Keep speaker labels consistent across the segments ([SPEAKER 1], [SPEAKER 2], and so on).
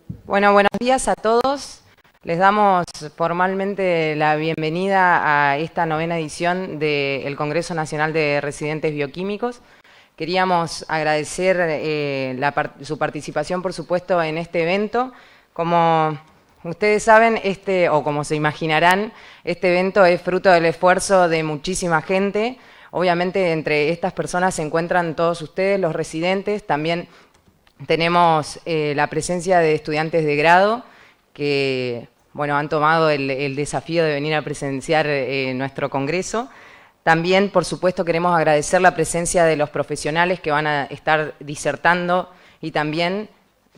[SPEAKER 1] Bueno, buenos días a todos. Les damos formalmente la bienvenida a esta novena edición del Congreso Nacional de Residentes Bioquímicos. Queríamos agradecer su participación, por supuesto, en este evento. Como ustedes saben, o como se imaginarán, este evento es fruto del esfuerzo de muchísima gente. Obviamente, entre estas personas se encuentran todos ustedes, los residentes. También tenemos la presencia de estudiantes de grado que han tomado el desafío de venir a presenciar nuestro congreso. También, por supuesto, queremos agradecer la presencia de los profesionales que van a estar disertando y también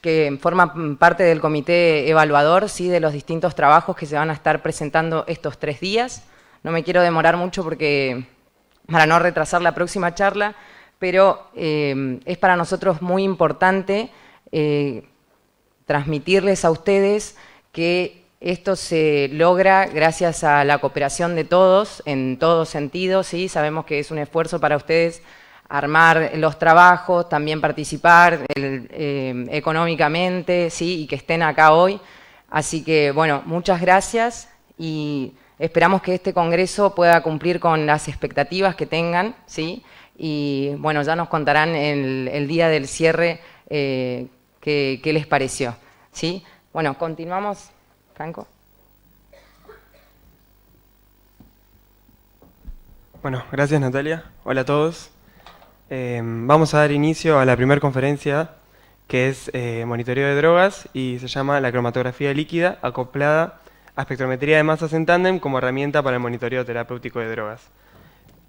[SPEAKER 1] que forman parte del comité evaluador, ¿sí?, de los distintos trabajos que se van a estar presentando estos 3 días. No me quiero demorar mucho para no retrasar la próxima charla, pero es para nosotros muy importante transmitirles a ustedes que esto se logra gracias a la cooperación de todos, en todos sentidos, ¿sí? Sabemos que es un esfuerzo para ustedes armar los trabajos, también participar económicamente, ¿sí?, y que estén acá hoy. Así que, bueno, muchas gracias y esperamos que este congreso pueda cumplir con las expectativas que tengan, ¿sí? Y bueno, ya nos contarán el día del cierre qué les pareció, ¿sí? Bueno, continuamos, Franco.
[SPEAKER 2] Bueno, gracias Natalia. Hola a todos. Vamos a dar inicio a la primera conferencia, que es monitoreo de drogas y se llama la cromatografía líquida acoplada a espectrometría de masas en tándem como herramienta para el monitoreo terapéutico de drogas.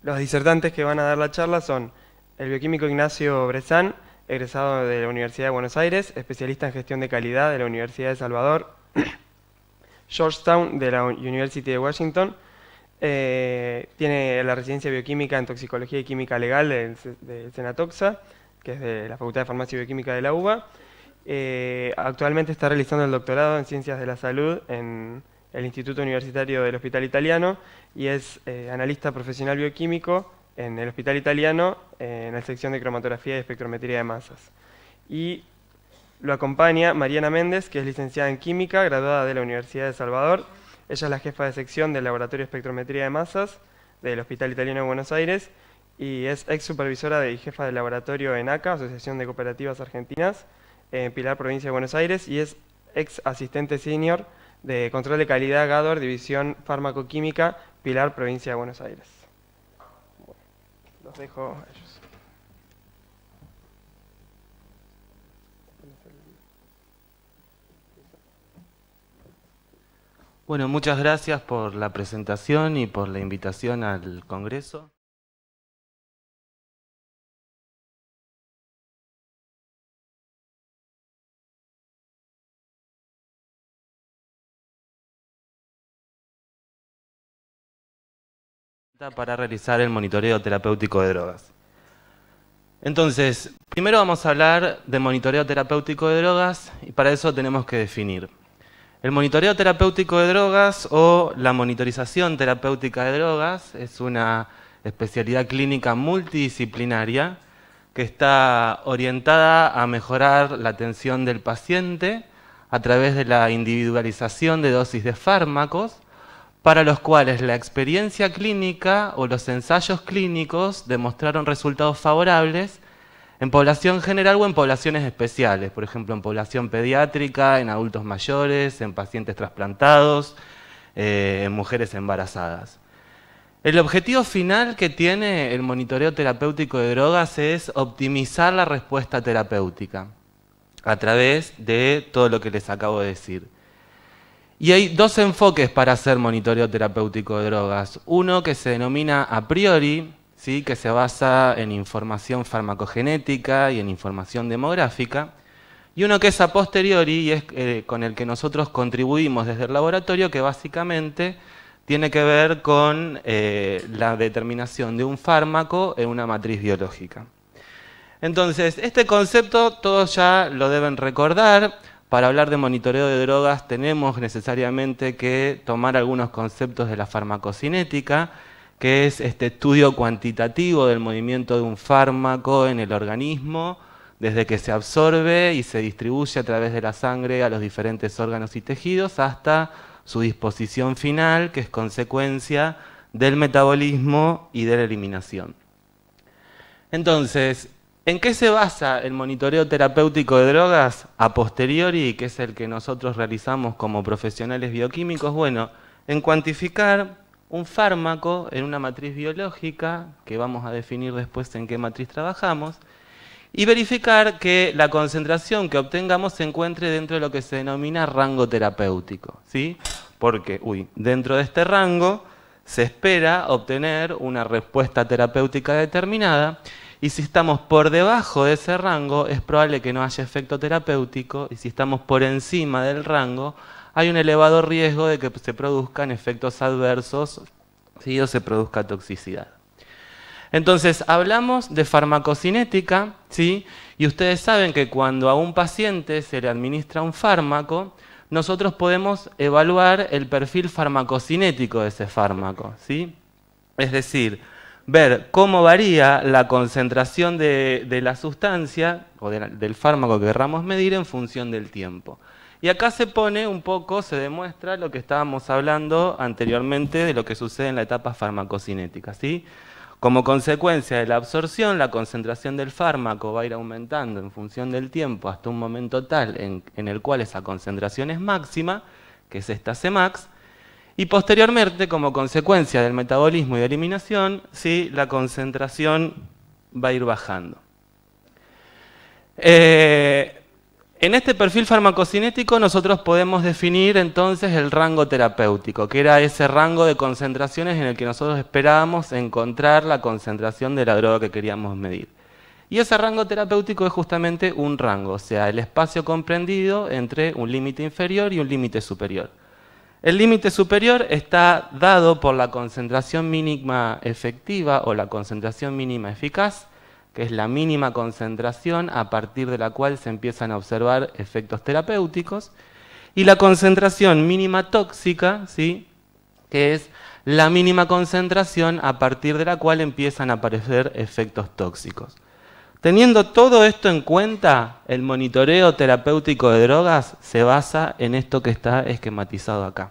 [SPEAKER 2] Los disertantes que van a dar la charla son el bioquímico Ignacio Brezán, egresado de la Universidad de Buenos Aires, especialista en gestión de calidad de la Universidad de Salvador, Georgetown de la University de Washington, tiene la residencia bioquímica en toxicología y química legal de Senatoxa, que es de la Facultad de Farmacia y Bioquímica de la UBA. Actualmente está realizando el doctorado en Ciencias de la Salud en el Instituto Universitario del Hospital Italiano y es analista profesional bioquímico en el Hospital Italiano en la sección de cromatografía y espectrometría de masas. Y lo acompaña Mariana Méndez, que es licenciada en Química, graduada de la Universidad de Salvador. Ella es la jefa de sección del Laboratorio de Espectrometría de Masas del Hospital Italiano de Buenos Aires y es ex supervisora y jefa del laboratorio en ACA, Asociación de Cooperativas Argentinas, en Pilar, provincia de Buenos Aires, y es ex asistente senior de control de calidad GADOR, División Farmacoquímica, Pilar, provincia de Buenos Aires. Bueno, los dejo a ellos.
[SPEAKER 3] Bueno, muchas gracias por la presentación y por la invitación al Congreso. Para realizar el monitoreo terapéutico de drogas. Entonces, primero vamos a hablar de monitoreo terapéutico de drogas y para eso tenemos que definir. El monitoreo terapéutico de drogas o la monitorización terapéutica de drogas es una especialidad clínica multidisciplinaria que está orientada a mejorar la atención del paciente a través de la individualización de dosis de fármacos para los cuales la experiencia clínica o los ensayos clínicos demostraron resultados favorables en población general o en poblaciones especiales, por ejemplo en población pediátrica, en adultos mayores, en pacientes trasplantados, en mujeres embarazadas. El objetivo final que tiene el monitoreo terapéutico de drogas es optimizar la respuesta terapéutica a través de todo lo que les acabo de decir. Y hay 2 enfoques para hacer monitoreo terapéutico de drogas. Uno que se denomina a priori, ¿sí?, que se basa en información farmacogenética y en información demográfica, y uno que es a posteriori y es con el que nosotros contribuimos desde el laboratorio, que básicamente tiene que ver con la determinación de un fármaco en una matriz biológica. Entonces, este concepto todos ya lo deben recordar. Para hablar de monitoreo de drogas tenemos necesariamente que tomar algunos conceptos de la farmacocinética, que es este estudio cuantitativo del movimiento de un fármaco en el organismo desde que se absorbe y se distribuye a través de la sangre a los diferentes órganos y tejidos hasta su disposición final, que es consecuencia del metabolismo y de la eliminación. Entonces, ¿en qué se basa el monitoreo terapéutico de drogas a posteriori, que es el que nosotros realizamos como profesionales bioquímicos? Bueno, en cuantificar un fármaco en una matriz biológica, que vamos a definir después en qué matriz trabajamos, y verificar que la concentración que obtengamos se encuentre dentro de lo que se denomina rango terapéutico, ¿sí? Porque, dentro de este rango se espera obtener una respuesta terapéutica determinada, y si estamos por debajo de ese rango es probable que no haya efecto terapéutico, y si estamos por encima del rango hay un elevado riesgo de que se produzcan efectos adversos, ¿sí? O se produzca toxicidad. Entonces, hablamos de farmacocinética, ¿sí? Y ustedes saben que cuando a un paciente se le administra un fármaco, nosotros podemos evaluar el perfil farmacocinético de ese fármaco, ¿sí? Es decir, ver cómo varía la concentración de la sustancia o del fármaco que querramos medir en función del tiempo. Y acá se pone un poco, se demuestra lo que estábamos hablando anteriormente de lo que sucede en la etapa farmacocinética, ¿sí? Como consecuencia de la absorción, la concentración del fármaco va a ir aumentando en función del tiempo hasta un momento tal en el cual esa concentración es máxima, que es esta Cmax, y posteriormente, como consecuencia del metabolismo y de eliminación, ¿sí? La concentración va a ir bajando. En este perfil farmacocinético nosotros podemos definir entonces el rango terapéutico, que era ese rango de concentraciones en el que nosotros esperábamos encontrar la concentración de la droga que queríamos medir. Y ese rango terapéutico es justamente un rango, o sea, el espacio comprendido entre un límite inferior y un límite superior. El límite superior está dado por la concentración mínima efectiva o la concentración mínima eficaz, que es la mínima concentración a partir de la cual se empiezan a observar efectos terapéuticos, y la concentración mínima tóxica, ¿sí? Que es la mínima concentración a partir de la cual empiezan a aparecer efectos tóxicos. Teniendo todo esto en cuenta, el monitoreo terapéutico de drogas se basa en esto que está esquematizado acá.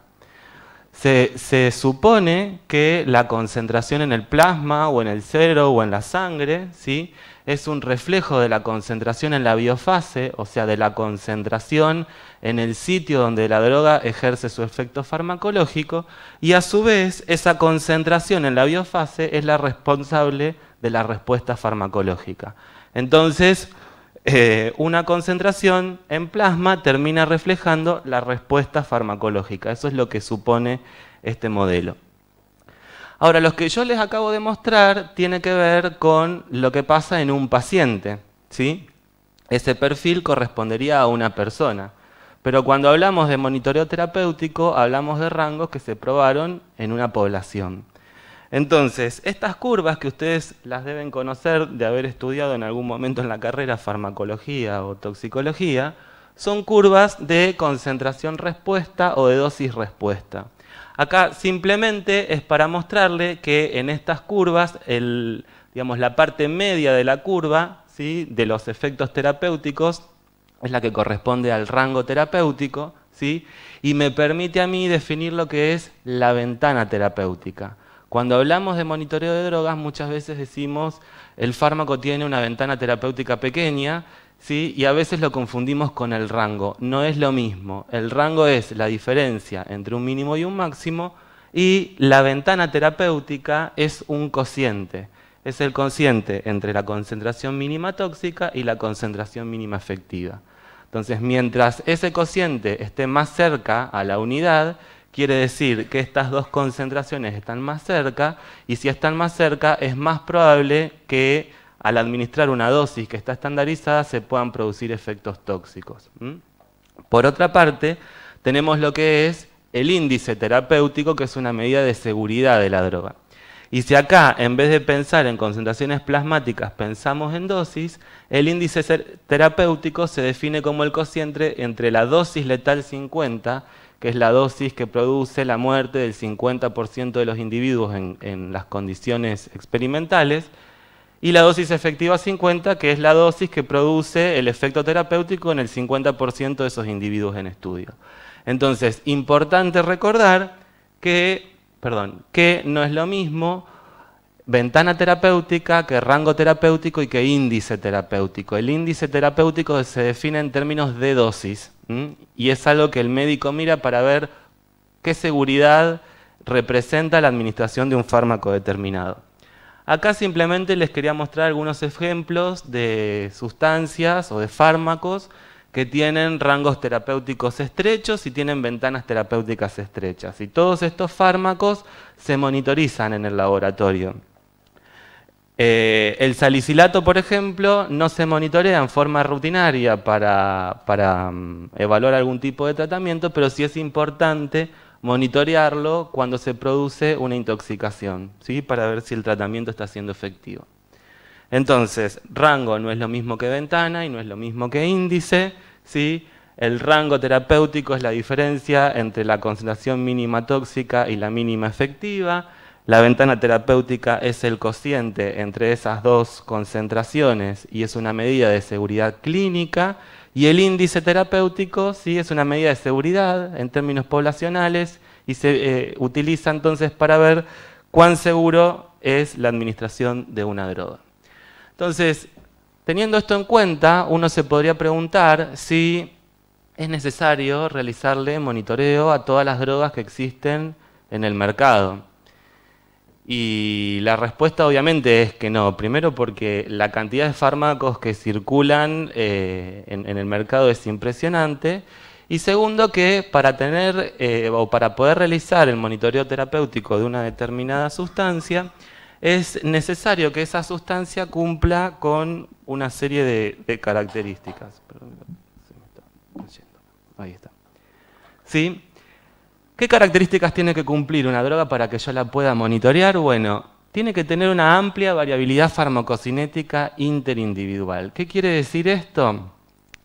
[SPEAKER 3] Se supone que la concentración en el plasma o en el cero o en la sangre, ¿sí? Es un reflejo de la concentración en la biofase, o sea, de la concentración en el sitio donde la droga ejerce su efecto farmacológico, y a su vez esa concentración en la biofase es la responsable de la respuesta farmacológica. Entonces, una concentración en plasma termina reflejando la respuesta farmacológica. Eso es lo que supone este modelo. Ahora, lo que yo les acabo de mostrar tiene que ver con lo que pasa en un paciente, ¿sí? Ese perfil correspondería a una persona. Pero cuando hablamos de monitoreo terapéutico, hablamos de rangos que se probaron en una población. Entonces, estas curvas que ustedes las deben conocer de haber estudiado en algún momento en la carrera farmacología o toxicología, son curvas de concentración-respuesta o de dosis-respuesta. Acá simplemente es para mostrarle que en estas curvas, la parte media de la curva, ¿sí? De los efectos terapéuticos es la que corresponde al rango terapéutico, ¿sí? Y me permite a mí definir lo que es la ventana terapéutica. Cuando hablamos de monitoreo de drogas, muchas veces decimos el fármaco tiene una ventana terapéutica pequeña, ¿sí? Y a veces lo confundimos con el rango. No es lo mismo. El rango es la diferencia entre un mínimo y un máximo, y la ventana terapéutica es un cociente. Es el cociente entre la concentración mínima tóxica y la concentración mínima efectiva. Entonces, mientras ese cociente esté más cerca a la unidad, quiere decir que estas dos concentraciones están más cerca, y si están más cerca es más probable que al administrar una dosis que está estandarizada se puedan producir efectos tóxicos. Por otra parte, tenemos lo que es el índice terapéutico, que es una medida de seguridad de la droga. Y si acá, en vez de pensar en concentraciones plasmáticas, pensamos en dosis, el índice terapéutico se define como el cociente entre la dosis letal 50, que es la dosis que produce la muerte del 50% de los individuos en las condiciones experimentales, y la dosis efectiva 50, que es la dosis que produce el efecto terapéutico en el 50% de esos individuos en estudio. Entonces, importante recordar que no es lo mismo ventana terapéutica que rango terapéutico y que índice terapéutico. El índice terapéutico se define en términos de dosis, y es algo que el médico mira para ver qué seguridad representa la administración de un fármaco determinado. Acá simplemente les quería mostrar algunos ejemplos de sustancias o de fármacos que tienen rangos terapéuticos estrechos y tienen ventanas terapéuticas estrechas. Y todos estos fármacos se monitorizan en el laboratorio. El salicilato, por ejemplo, no se monitorea en forma rutinaria para evaluar algún tipo de tratamiento, pero sí es importante monitorearlo cuando se produce una intoxicación, ¿sí? Para ver si el tratamiento está siendo efectivo. Entonces, rango no es lo mismo que ventana y no es lo mismo que índice, ¿sí? El rango terapéutico es la diferencia entre la concentración mínima tóxica y la mínima efectiva. La ventana terapéutica es el cociente entre esas dos concentraciones y es una medida de seguridad clínica. Y el índice terapéutico sí es una medida de seguridad en términos poblacionales y se utiliza entonces para ver cuán seguro es la administración de una droga. Entonces, teniendo esto en cuenta, uno se podría preguntar si es necesario realizarle monitoreo a todas las drogas que existen en el mercado. Y la respuesta obviamente es que no. Primero porque la cantidad de fármacos que circulan en el mercado es impresionante. Y segundo que para tener o para poder realizar el monitoreo terapéutico de una determinada sustancia, es necesario que esa sustancia cumpla con una serie de características. Perdón, se me está yendo. Ahí está. ¿Sí? ¿Qué características tiene que cumplir una droga para que yo la pueda monitorear? Bueno, tiene que tener una amplia variabilidad farmacocinética interindividual. ¿Qué quiere decir esto?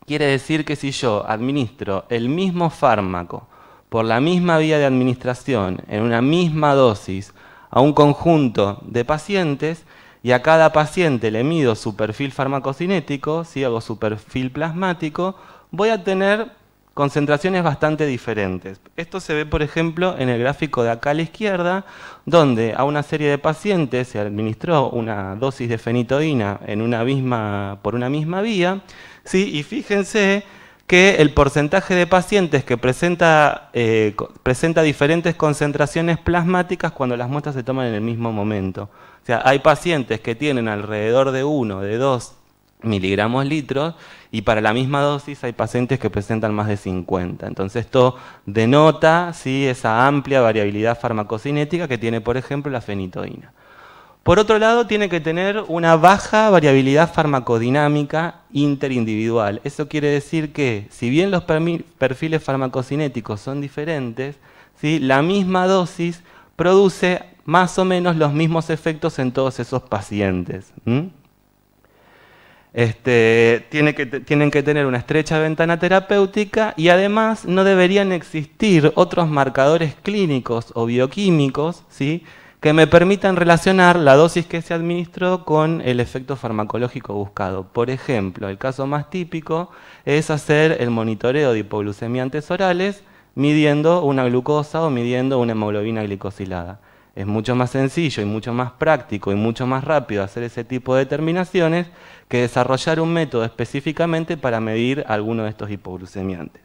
[SPEAKER 3] Quiere decir que si yo administro el mismo fármaco por la misma vía de administración, en una misma dosis, a un conjunto de pacientes, y a cada paciente le mido su perfil farmacocinético, si hago su perfil plasmático, voy a tener concentraciones bastante diferentes. Esto se ve, por ejemplo, en el gráfico de acá a la izquierda, donde a una serie de pacientes se administró una dosis de fenitoína por una misma vía, ¿sí? Y fíjense que el porcentaje de pacientes que presenta diferentes concentraciones plasmáticas cuando las muestras se toman en el mismo momento. O sea, hay pacientes que tienen alrededor de 1, de 2 miligramos litros, y para la misma dosis hay pacientes que presentan más de 50. Entonces esto denota, ¿sí?, esa amplia variabilidad farmacocinética que tiene, por ejemplo, la fenitoína. Por otro lado, tiene que tener una baja variabilidad farmacodinámica interindividual. Eso quiere decir que, si bien los perfiles farmacocinéticos son diferentes, ¿sí?, la misma dosis produce más o menos los mismos efectos en todos esos pacientes. Tienen que tener una estrecha ventana terapéutica y además no deberían existir otros marcadores clínicos o bioquímicos, ¿sí?, que me permitan relacionar la dosis que se administró con el efecto farmacológico buscado. Por ejemplo, el caso más típico es hacer el monitoreo de hipoglucemiantes orales midiendo una glucosa o midiendo una hemoglobina glicosilada. Es mucho más sencillo y mucho más práctico y mucho más rápido hacer ese tipo de determinaciones que desarrollar un método específicamente para medir alguno de estos hipoglucemiantes.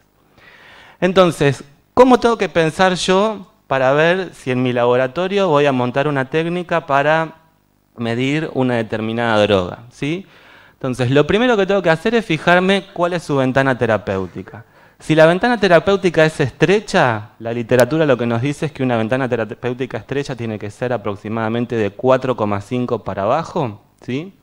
[SPEAKER 3] Entonces, ¿cómo tengo que pensar yo para ver si en mi laboratorio voy a montar una técnica para medir una determinada droga? ¿Sí? Entonces, lo primero que tengo que hacer es fijarme cuál es su ventana terapéutica. Si la ventana terapéutica es estrecha, la literatura lo que nos dice es que una ventana terapéutica estrecha tiene que ser aproximadamente de 4,5 para abajo, ¿sí?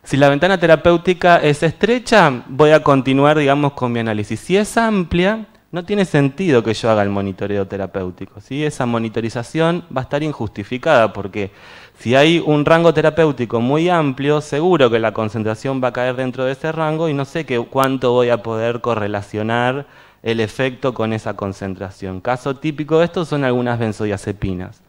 [SPEAKER 3] Si la ventana terapéutica es estrecha, voy a continuar, digamos, con mi análisis. Si es amplia, no tiene sentido que yo haga el monitoreo terapéutico, ¿sí? Esa monitorización va a estar injustificada porque si hay un rango terapéutico muy amplio, seguro que la concentración va a caer dentro de ese rango y no sé cuánto voy a poder correlacionar el efecto con esa concentración. Caso típico de esto son algunas benzodiazepinas.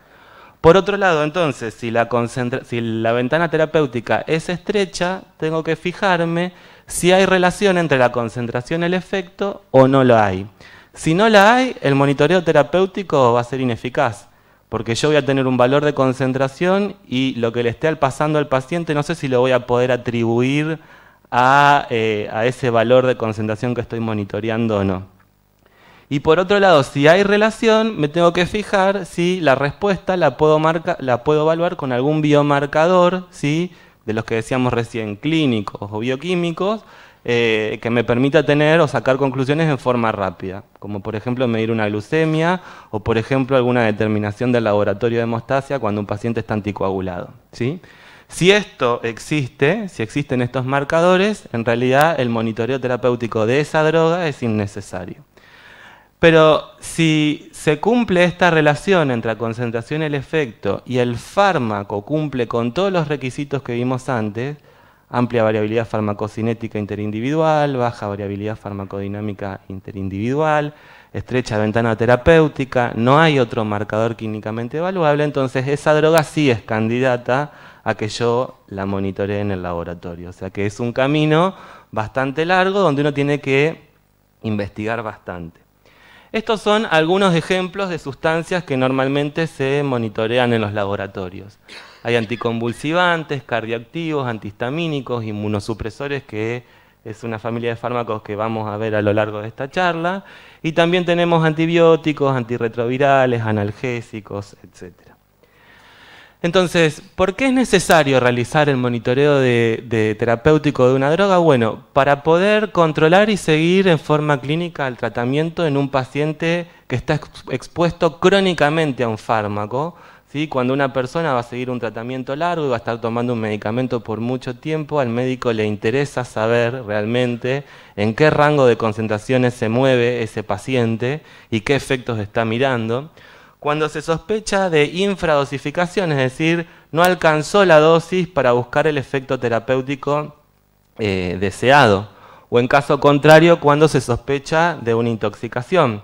[SPEAKER 3] Por otro lado, entonces, si la ventana terapéutica es estrecha, tengo que fijarme si hay relación entre la concentración y el efecto o no lo hay. Si no la hay, el monitoreo terapéutico va a ser ineficaz, porque yo voy a tener un valor de concentración y lo que le esté pasando al paciente no sé si lo voy a poder atribuir a ese valor de concentración que estoy monitoreando o no. Y por otro lado, si hay relación, me tengo que fijar si la respuesta la puedo evaluar con algún biomarcador, ¿sí?, de los que decíamos recién, clínicos o bioquímicos, que me permita tener o sacar conclusiones en forma rápida, como por ejemplo medir una glucemia o por ejemplo alguna determinación del laboratorio de hemostasia cuando un paciente está anticoagulado, ¿sí? Si esto existe, si existen estos marcadores, en realidad el monitoreo terapéutico de esa droga es innecesario. Pero si se cumple esta relación entre la concentración y el efecto y el fármaco cumple con todos los requisitos que vimos antes, amplia variabilidad farmacocinética interindividual, baja variabilidad farmacodinámica interindividual, estrecha ventana terapéutica, no hay otro marcador clínicamente evaluable, entonces esa droga sí es candidata a que yo la monitoree en el laboratorio. O sea que es un camino bastante largo donde uno tiene que investigar bastante. Estos son algunos ejemplos de sustancias que normalmente se monitorean en los laboratorios. Hay anticonvulsivantes, cardioactivos, antihistamínicos, inmunosupresores, que es una familia de fármacos que vamos a ver a lo largo de esta charla. Y también tenemos antibióticos, antirretrovirales, analgésicos, etc. Entonces, ¿por qué es necesario realizar el monitoreo de terapéutico de una droga? Bueno, para poder controlar y seguir en forma clínica el tratamiento en un paciente que está expuesto crónicamente a un fármaco, ¿sí? Cuando una persona va a seguir un tratamiento largo y va a estar tomando un medicamento por mucho tiempo, al médico le interesa saber realmente en qué rango de concentraciones se mueve ese paciente y qué efectos está mirando. Cuando se sospecha de infradosificación, es decir, no alcanzó la dosis para buscar el efecto terapéutico deseado, o en caso contrario, cuando se sospecha de una intoxicación.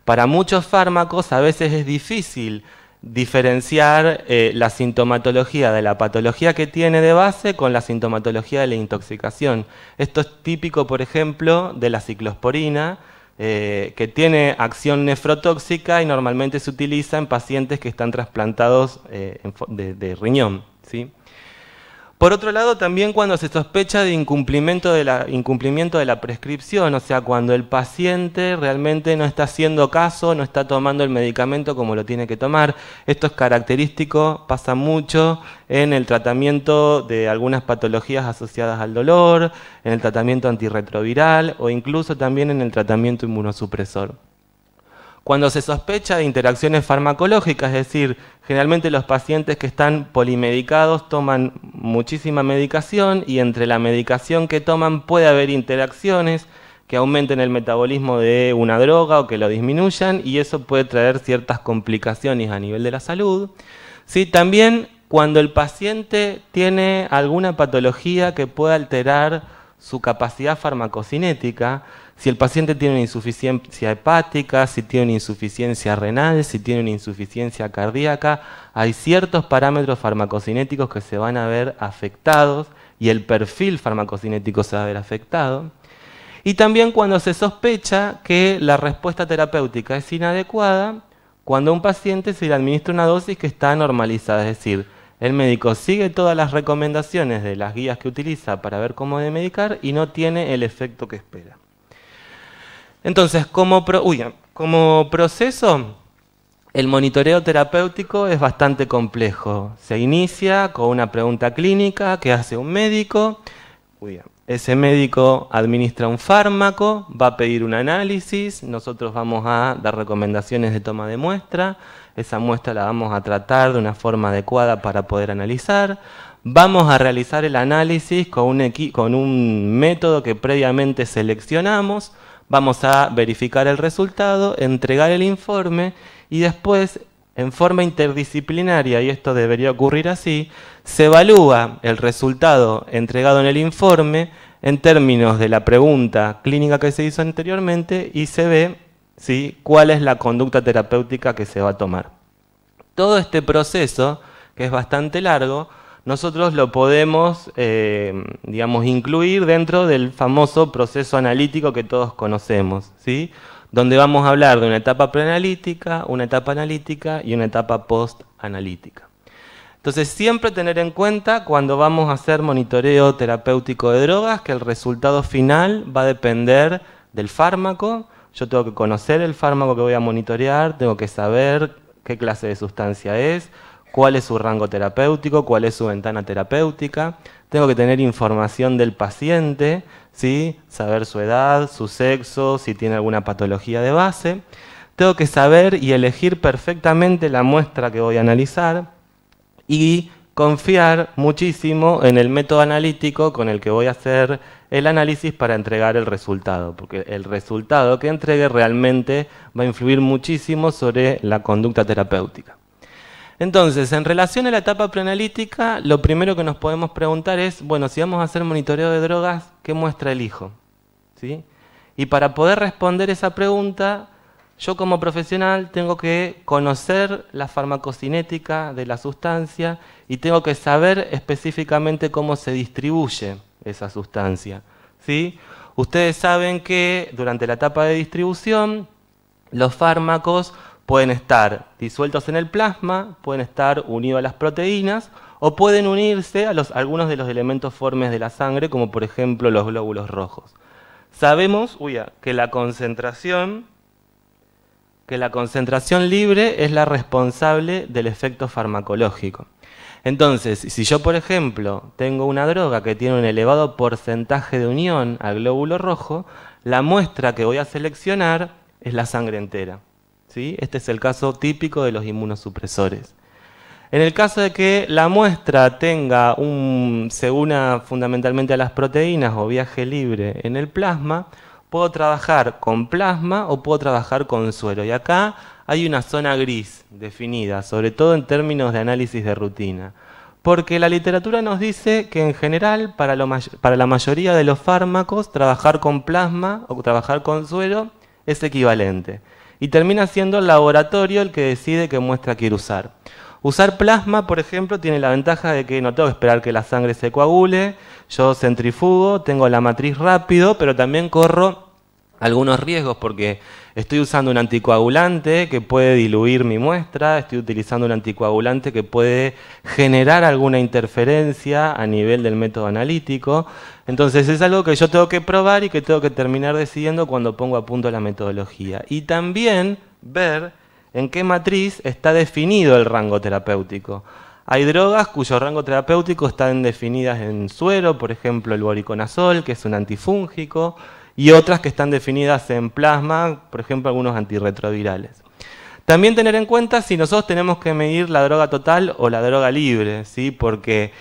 [SPEAKER 3] Para muchos fármacos a veces es difícil diferenciar la sintomatología de la patología que tiene de base con la sintomatología de la intoxicación. Esto es típico, por ejemplo, de la ciclosporina, que tiene acción nefrotóxica y normalmente se utiliza en pacientes que están trasplantados de riñón, ¿sí? Por otro lado, también cuando se sospecha de incumplimiento de la prescripción, o sea, cuando el paciente realmente no está haciendo caso, no está tomando el medicamento como lo tiene que tomar. Esto es característico, pasa mucho en el tratamiento de algunas patologías asociadas al dolor, en el tratamiento antirretroviral o incluso también en el tratamiento inmunosupresor. Cuando se sospecha de interacciones farmacológicas, es decir, generalmente los pacientes que están polimedicados toman muchísima medicación y entre la medicación que toman puede haber interacciones que aumenten el metabolismo de una droga o que lo disminuyan y eso puede traer ciertas complicaciones a nivel de la salud. ¿Sí? También cuando el paciente tiene alguna patología que pueda alterar su capacidad farmacocinética, si el paciente tiene una insuficiencia hepática, si tiene una insuficiencia renal, si tiene una insuficiencia cardíaca, hay ciertos parámetros farmacocinéticos que se van a ver afectados y el perfil farmacocinético se va a ver afectado. Y también cuando se sospecha que la respuesta terapéutica es inadecuada, cuando a un paciente se le administra una dosis que está normalizada, es decir, el médico sigue todas las recomendaciones de las guías que utiliza para ver cómo de medicar y no tiene el efecto que espera. Entonces, como proceso, el monitoreo terapéutico es bastante complejo. Se inicia con una pregunta clínica que hace un médico. Ese médico administra un fármaco, va a pedir un análisis, nosotros vamos a dar recomendaciones de toma de muestra, esa muestra la vamos a tratar de una forma adecuada para poder analizar. Vamos a realizar el análisis con un método que previamente seleccionamos. Vamos a verificar el resultado, entregar el informe y después, en forma interdisciplinaria, y esto debería ocurrir así, se evalúa el resultado entregado en el informe en términos de la pregunta clínica que se hizo anteriormente y se ve, ¿sí?, cuál es la conducta terapéutica que se va a tomar. Todo este proceso, que es bastante largo, nosotros lo podemos, digamos, incluir dentro del famoso proceso analítico que todos conocemos, ¿sí? Donde vamos a hablar de una etapa preanalítica, una etapa analítica y una etapa post-analítica. Entonces, siempre tener en cuenta cuando vamos a hacer monitoreo terapéutico de drogas que el resultado final va a depender del fármaco. Yo tengo que conocer el fármaco que voy a monitorear, tengo que saber qué clase de sustancia es, cuál es su rango terapéutico, cuál es su ventana terapéutica. Tengo que tener información del paciente, ¿sí? Saber su edad, su sexo, si tiene alguna patología de base. Tengo que saber y elegir perfectamente la muestra que voy a analizar y confiar muchísimo en el método analítico con el que voy a hacer el análisis para entregar el resultado, porque el resultado que entregue realmente va a influir muchísimo sobre la conducta terapéutica. Entonces, en relación a la etapa preanalítica, lo primero que nos podemos preguntar es, bueno, si vamos a hacer monitoreo de drogas, ¿qué muestra elijo? ¿Sí? Y para poder responder esa pregunta, yo como profesional tengo que conocer la farmacocinética de la sustancia y tengo que saber específicamente cómo se distribuye esa sustancia, ¿sí? Ustedes saben que durante la etapa de distribución, los fármacos pueden estar disueltos en el plasma, pueden estar unidos a las proteínas o pueden unirse a algunos de los elementos formes de la sangre, como por ejemplo los glóbulos rojos. Sabemos que la concentración libre es la responsable del efecto farmacológico. Entonces, si yo, por ejemplo, tengo una droga que tiene un elevado porcentaje de unión al glóbulo rojo, la muestra que voy a seleccionar es la sangre entera, ¿sí? Este es el caso típico de los inmunosupresores. En el caso de que la muestra se una fundamentalmente a las proteínas o viaje libre en el plasma, puedo trabajar con plasma o puedo trabajar con suero. Y acá hay una zona gris definida, sobre todo en términos de análisis de rutina. Porque la literatura nos dice que en general, para la mayoría de los fármacos, trabajar con plasma o trabajar con suero es equivalente. Y termina siendo el laboratorio el que decide qué muestra quiere usar. Usar plasma, por ejemplo, tiene la ventaja de que no tengo que esperar que la sangre se coagule, yo centrifugo, tengo la matriz rápido, pero también corro algunos riesgos porque estoy usando un anticoagulante que puede diluir mi muestra, estoy utilizando un anticoagulante que puede generar alguna interferencia a nivel del método analítico. Entonces es algo que yo tengo que probar y que tengo que terminar decidiendo cuando pongo a punto la metodología. Y también ver en qué matriz está definido el rango terapéutico. Hay drogas cuyo rango terapéutico están definidas en suero, por ejemplo el voriconazol, que es un antifúngico, y otras que están definidas en plasma, por ejemplo algunos antirretrovirales. También tener en cuenta si nosotros tenemos que medir la droga total o la droga libre, ¿sí? Porque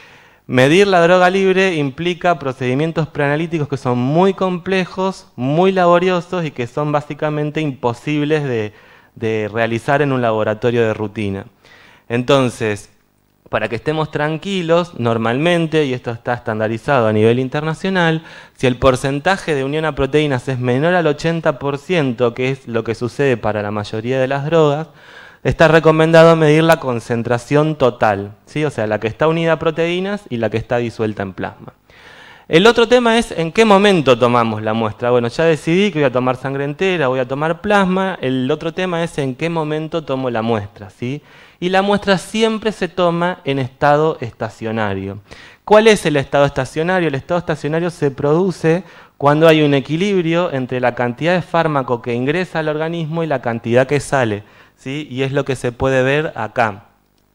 [SPEAKER 3] medir la droga libre implica procedimientos preanalíticos que son muy complejos, muy laboriosos y que son básicamente imposibles de realizar en un laboratorio de rutina. Entonces, para que estemos tranquilos, normalmente, y esto está estandarizado a nivel internacional, si el porcentaje de unión a proteínas es menor al 80%, que es lo que sucede para la mayoría de las drogas, está recomendado medir la concentración total, ¿sí? O sea, la que está unida a proteínas y la que está disuelta en plasma. El otro tema es en qué momento tomamos la muestra. Bueno, ya decidí que voy a tomar sangre entera, voy a tomar plasma. El otro tema es en qué momento tomo la muestra, ¿sí? Y la muestra siempre se toma en estado estacionario. ¿Cuál es el estado estacionario? El estado estacionario se produce cuando hay un equilibrio entre la cantidad de fármaco que ingresa al organismo y la cantidad que sale, ¿sí? Y es lo que se puede ver acá.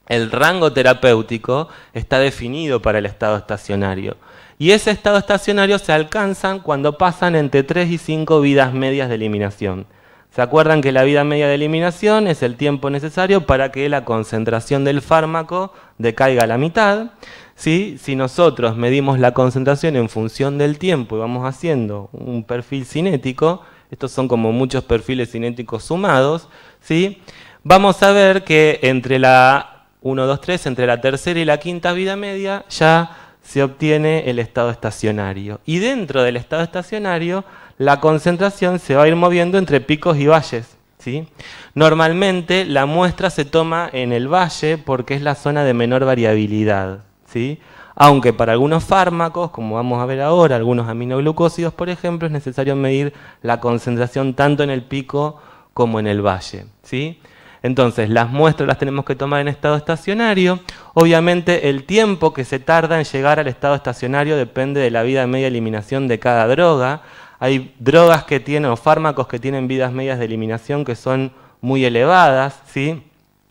[SPEAKER 3] El rango terapéutico está definido para el estado estacionario. Y ese estado estacionario se alcanzan cuando pasan entre 3 y 5 vidas medias de eliminación. ¿Se acuerdan que la vida media de eliminación es el tiempo necesario para que la concentración del fármaco decaiga a la mitad? ¿Sí? Si nosotros medimos la concentración en función del tiempo y vamos haciendo un perfil cinético, estos son como muchos perfiles cinéticos sumados, ¿sí? Vamos a ver que entre la 1, 2, 3, entre la tercera y la quinta vida media ya se obtiene el estado estacionario. Y dentro del estado estacionario, la concentración se va a ir moviendo entre picos y valles, ¿sí? Normalmente la muestra se toma en el valle porque es la zona de menor variabilidad, ¿sí? Aunque para algunos fármacos, como vamos a ver ahora, algunos aminoglucósidos, por ejemplo, es necesario medir la concentración tanto en el pico como en el valle, ¿sí? Entonces, las muestras las tenemos que tomar en estado estacionario. Obviamente, el tiempo que se tarda en llegar al estado estacionario depende de la vida media de eliminación de cada droga. Hay drogas que tienen, o fármacos que tienen vidas medias de eliminación que son muy elevadas, ¿sí?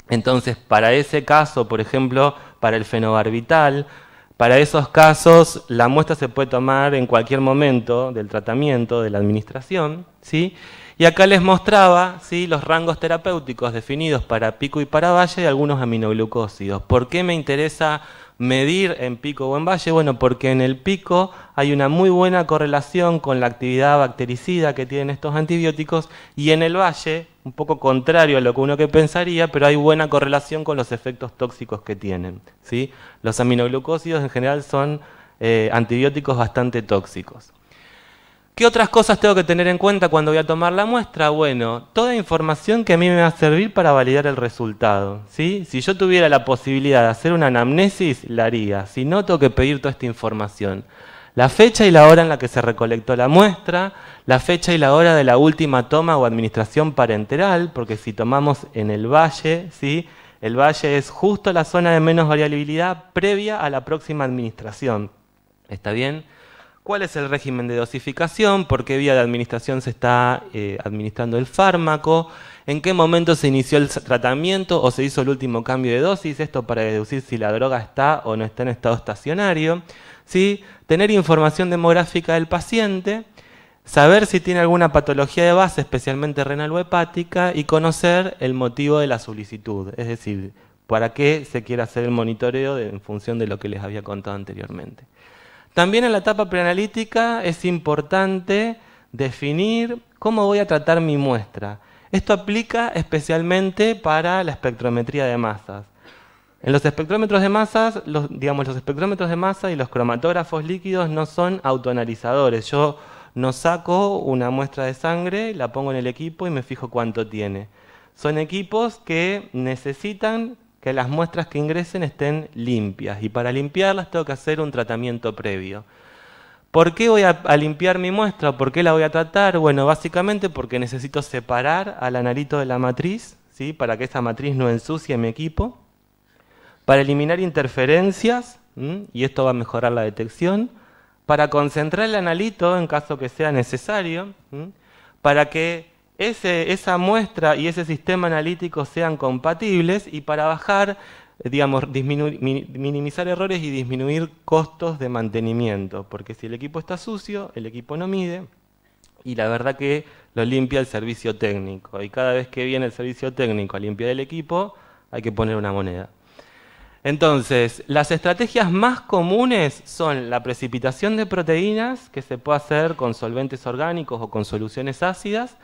[SPEAKER 3] Entonces, para ese caso, por ejemplo, para el fenobarbital, para esos casos, la muestra se puede tomar en cualquier momento del tratamiento, de la administración, ¿sí? Y acá les mostraba, ¿sí?, los rangos terapéuticos definidos para pico y para valle de algunos aminoglucósidos. ¿Por qué me interesa medir en pico o en valle? Bueno, porque en el pico hay una muy buena correlación con la actividad bactericida que tienen estos antibióticos y en el valle, un poco contrario a lo que uno que pensaría, pero hay buena correlación con los efectos tóxicos que tienen, ¿sí? Los aminoglucósidos en general son antibióticos bastante tóxicos. ¿Qué otras cosas tengo que tener en cuenta cuando voy a tomar la muestra? Bueno, toda información que a mí me va a servir para validar el resultado, ¿sí? Si yo tuviera la posibilidad de hacer una anamnesis, la haría. Si no, tengo que pedir toda esta información. La fecha y la hora en la que se recolectó la muestra, la fecha y la hora de la última toma o administración parenteral, porque si tomamos en el valle, ¿sí?, el valle es justo la zona de menos variabilidad previa a la próxima administración. ¿Está bien? ¿Cuál es el régimen de dosificación? ¿Por qué vía de administración se está administrando el fármaco? ¿En qué momento se inició el tratamiento o se hizo el último cambio de dosis? Esto para deducir si la droga está o no está en estado estacionario, ¿sí? Tener información demográfica del paciente, saber si tiene alguna patología de base, especialmente renal o hepática, y conocer el motivo de la solicitud, es decir, para qué se quiere hacer el monitoreo en función de lo que les había contado anteriormente. También en la etapa preanalítica es importante definir cómo voy a tratar mi muestra. Esto aplica especialmente para la espectrometría de masas. En los espectrómetros de masas, los espectrómetros de masa y los cromatógrafos líquidos no son autoanalizadores. Yo no saco una muestra de sangre, la pongo en el equipo y me fijo cuánto tiene. Son equipos que necesitan que las muestras que ingresen estén limpias, y para limpiarlas tengo que hacer un tratamiento previo. ¿Por qué voy a limpiar mi muestra? ¿Por qué la voy a tratar? Bueno, básicamente porque necesito separar al analito de la matriz, ¿sí?, para que esa matriz no ensucie mi equipo, para eliminar interferencias, y esto va a mejorar la detección, para concentrar el analito en caso que sea necesario, para que esa muestra y ese sistema analítico sean compatibles y para bajar, minimizar errores y disminuir costos de mantenimiento, porque si el equipo está sucio, el equipo no mide y la verdad que lo limpia el servicio técnico, y cada vez que viene el servicio técnico a limpiar el equipo hay que poner una moneda. Entonces, las estrategias más comunes son la precipitación de proteínas, que se puede hacer con solventes orgánicos o con soluciones ácidas,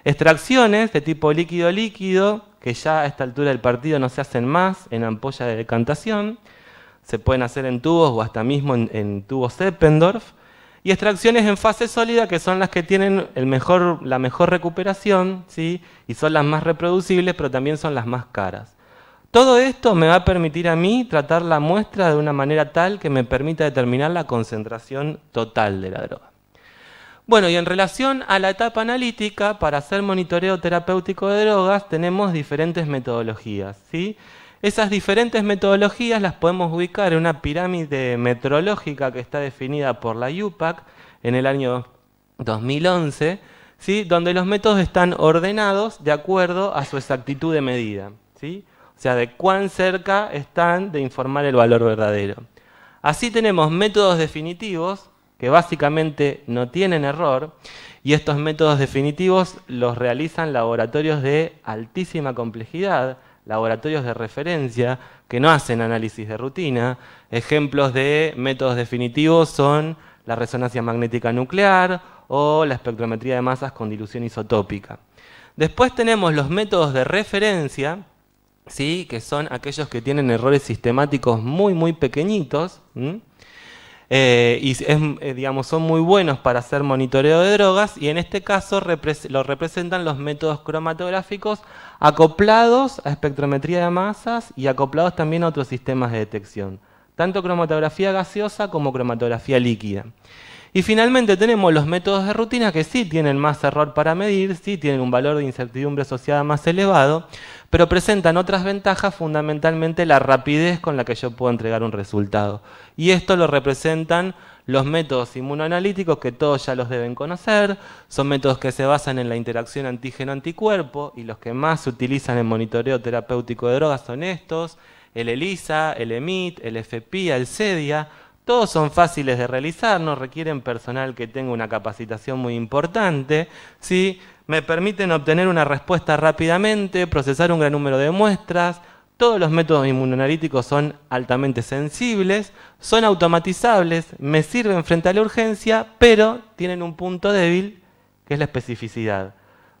[SPEAKER 3] extracciones de tipo líquido-líquido, que ya a esta altura del partido no se hacen más en ampolla de decantación, se pueden hacer en tubos o hasta mismo en tubos Eppendorf, y extracciones en fase sólida, que son las que tienen la mejor recuperación, ¿sí?, y son las más reproducibles, pero también son las más caras. Todo esto me va a permitir a mí tratar la muestra de una manera tal que me permita determinar la concentración total de la droga. Bueno, y en relación a la etapa analítica, para hacer monitoreo terapéutico de drogas tenemos diferentes metodologías, ¿sí? Esas diferentes metodologías las podemos ubicar en una pirámide metrológica que está definida por la IUPAC en el año 2011, ¿sí?, donde los métodos están ordenados de acuerdo a su exactitud de medida, ¿sí?, o sea, de cuán cerca están de informar el valor verdadero. Así tenemos métodos definitivos, que básicamente no tienen error, y estos métodos definitivos los realizan laboratorios de altísima complejidad, laboratorios de referencia, que no hacen análisis de rutina. Ejemplos de métodos definitivos son la resonancia magnética nuclear o la espectrometría de masas con dilución isotópica. Después tenemos los métodos de referencia, ¿sí?, que son aquellos que tienen errores sistemáticos muy pequeñitos, digamos, son muy buenos para hacer monitoreo de drogas, y en este caso lo representan los métodos cromatográficos acoplados a espectrometría de masas y acoplados también a otros sistemas de detección, tanto cromatografía gaseosa como cromatografía líquida. Y finalmente tenemos los métodos de rutina, que sí tienen más error para medir, sí tienen un valor de incertidumbre asociada más elevado, pero presentan otras ventajas, fundamentalmente la rapidez con la que yo puedo entregar un resultado. Y esto lo representan los métodos inmunoanalíticos, que todos ya los deben conocer. Son métodos que se basan en la interacción antígeno-anticuerpo, y los que más se utilizan en monitoreo terapéutico de drogas son estos: el ELISA, el EMIT, el FPIA, el CEDIA. Todos son fáciles de realizar, no requieren personal que tenga una capacitación muy importante, ¿sí? Me permiten obtener una respuesta rápidamente, procesar un gran número de muestras. Todos los métodos inmunolíticos son altamente sensibles, son automatizables, me sirven frente a la urgencia, pero tienen un punto débil, que es la especificidad.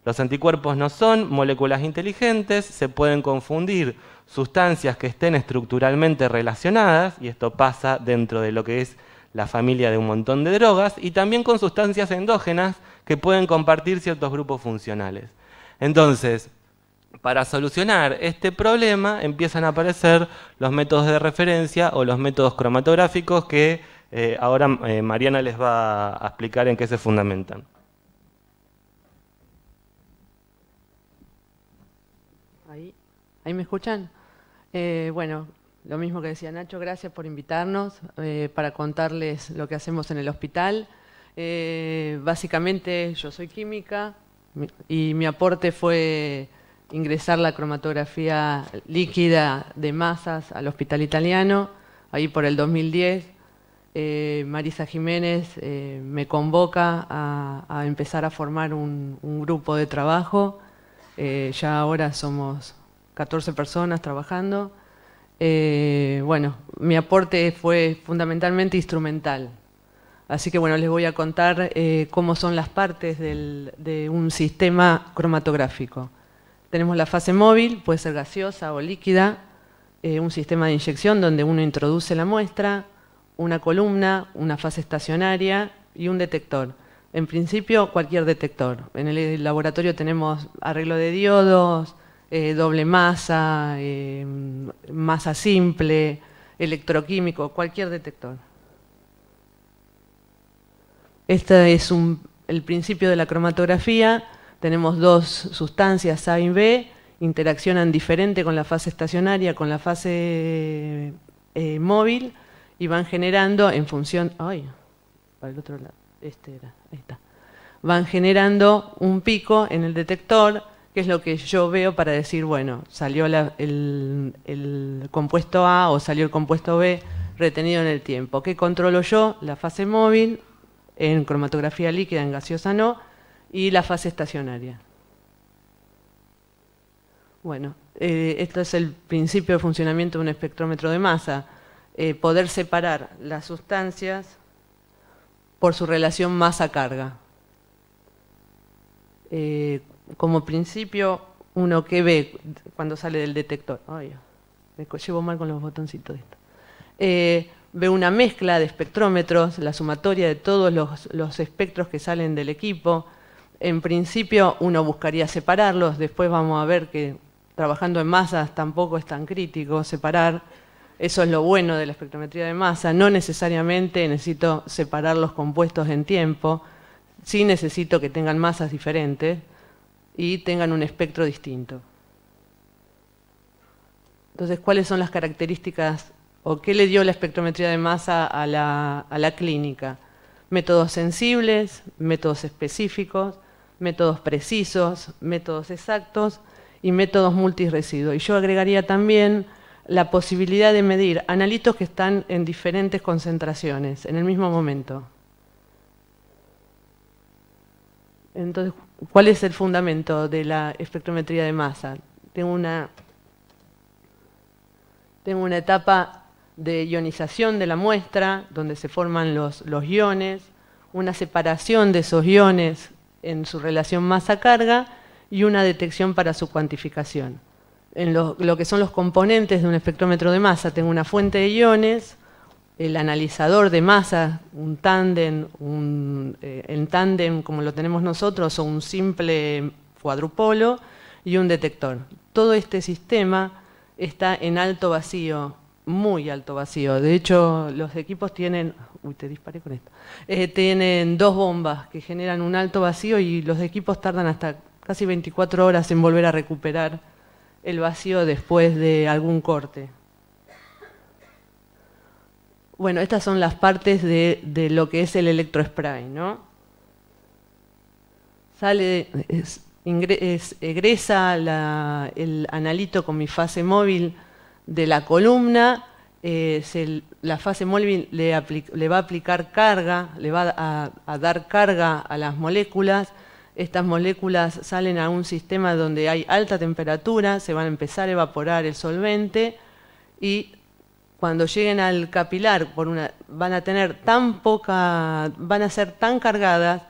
[SPEAKER 3] Los anticuerpos no son moléculas inteligentes, se pueden confundir sustancias que estén estructuralmente relacionadas, y esto pasa dentro de lo que es la familia de un montón de drogas, y también con sustancias endógenas que pueden compartir ciertos grupos funcionales. Entonces, para solucionar este problema empiezan a aparecer los métodos de referencia o los métodos cromatográficos que ahora Mariana les va a explicar en qué se fundamentan.
[SPEAKER 4] ¿Ahí me escuchan? Bueno, lo mismo que decía Nacho, gracias por invitarnos para contarles lo que hacemos en el hospital. Básicamente yo soy química y mi aporte fue ingresar la cromatografía líquida de masas al Hospital Italiano, ahí por el 2010. Marisa Jiménez me convoca a empezar a formar un grupo de trabajo. Ya ahora somos 14 personas trabajando. Bueno, mi aporte fue fundamentalmente instrumental. Así que bueno, les voy a contar cómo son las partes de un sistema cromatográfico. Tenemos la fase móvil, puede ser gaseosa o líquida, un sistema de inyección donde uno introduce la muestra, una columna, una fase estacionaria y un detector. En principio, cualquier detector. En el laboratorio tenemos arreglo de diodos, doble masa, masa simple, electroquímico, cualquier detector. Este es el principio de la cromatografía. Tenemos dos sustancias A y B, interaccionan diferente con la fase estacionaria, con la fase móvil, y van generando en función... ¡Ay! Para el otro lado. Este era, ahí está. Van generando un pico en el detector, que es lo que yo veo para decir, bueno, salió el compuesto A o salió el compuesto B retenido en el tiempo. ¿Qué controlo yo? La fase móvil, en cromatografía líquida, en gaseosa no, y la fase estacionaria. Bueno, esto es el principio de funcionamiento de un espectrómetro de masa. Poder separar las sustancias por su relación masa-carga. Como principio, uno que ve cuando sale del detector. Ay, me llevo mal con los botoncitos de esto. Ve una mezcla de espectrómetros, la sumatoria de todos los espectros que salen del equipo. En principio, uno buscaría separarlos. Después vamos a ver que trabajando en masas tampoco es tan crítico separar. Eso es lo bueno de la espectrometría de masa. No necesariamente necesito separar los compuestos en tiempo. Sí necesito que tengan masas diferentes y tengan un espectro distinto. Entonces, ¿cuáles son las características o qué le dio la espectrometría de masa a la clínica? Métodos sensibles, métodos específicos, métodos precisos, métodos exactos y métodos multiresiduos. Y yo agregaría también la posibilidad de medir analitos que están en diferentes concentraciones en el mismo momento. Entonces, ¿cuál es el fundamento de la espectrometría de masa? Tengo una etapa de ionización de la muestra, donde se forman los iones, una separación de esos iones en su relación masa-carga y una detección para su cuantificación. En lo que son los componentes de un espectrómetro de masa, tengo una fuente de iones, el analizador de masa, un tándem, en tándem como lo tenemos nosotros, o un simple cuadrupolo y un detector. Todo este sistema está en alto vacío, muy alto vacío. De hecho, los equipos tienen... Uy, te disparé con esto. Tienen 2 bombas que generan un alto vacío y los equipos tardan hasta casi 24 horas en volver a recuperar el vacío después de algún corte. Bueno, estas son las partes de lo que es el electrospray, ¿no? Egresa el analito con mi fase móvil de la columna. La fase móvil le va a aplicar carga, le va a dar carga a las moléculas. Estas moléculas salen a un sistema donde hay alta temperatura, se van a empezar a evaporar el solvente y cuando lleguen al capilar van a ser tan cargadas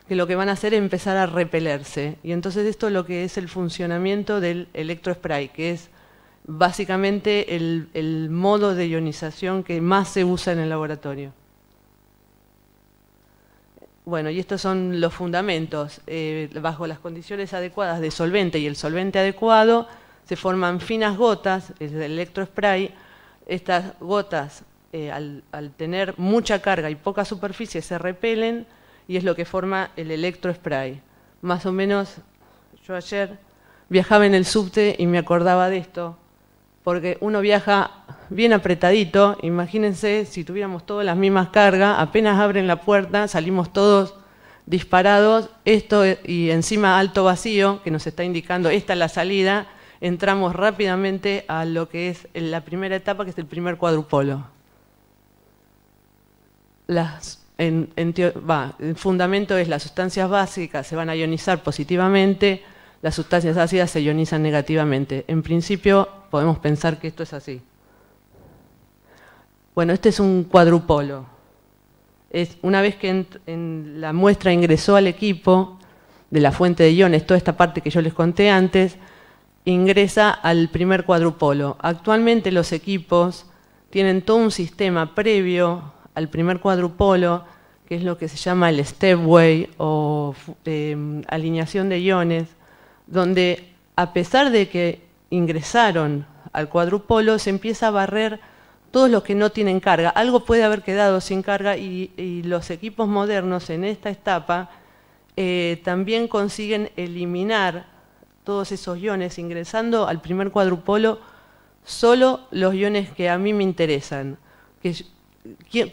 [SPEAKER 4] que lo que van a hacer es empezar a repelerse. Y entonces esto es lo que es el funcionamiento del electrospray, que es básicamente el modo de ionización que más se usa en el laboratorio. Bueno, y estos son los fundamentos. Bajo las condiciones adecuadas de solvente y el solvente adecuado, se forman finas gotas, es el electrospray. Estas gotas, al tener mucha carga y poca superficie, se repelen y es lo que forma el electrospray. Más o menos, yo ayer viajaba en el subte y me acordaba de esto, porque uno viaja bien apretadito. Imagínense si tuviéramos todas las mismas cargas, apenas abren la puerta, salimos todos disparados, esto y encima alto vacío, que nos está indicando esta es la salida, entramos rápidamente a lo que es la primera etapa, que es el primer cuadrupolo. El fundamento es las sustancias básicas se van a ionizar positivamente, las sustancias ácidas se ionizan negativamente. En principio podemos pensar que esto es así. Bueno, este es un cuadrupolo. Una vez que la muestra ingresó al equipo de la fuente de iones, toda esta parte que yo les conté antes, ingresa al primer cuadrupolo. Actualmente los equipos tienen todo un sistema previo al primer cuadrupolo, que es lo que se llama el stepway o alineación de iones, donde a pesar de que ingresaron al cuadrupolo, se empieza a barrer todos los que no tienen carga. Algo puede haber quedado sin carga y los equipos modernos en esta etapa también consiguen eliminar todos esos iones, ingresando al primer cuadrupolo solo los iones que a mí me interesan.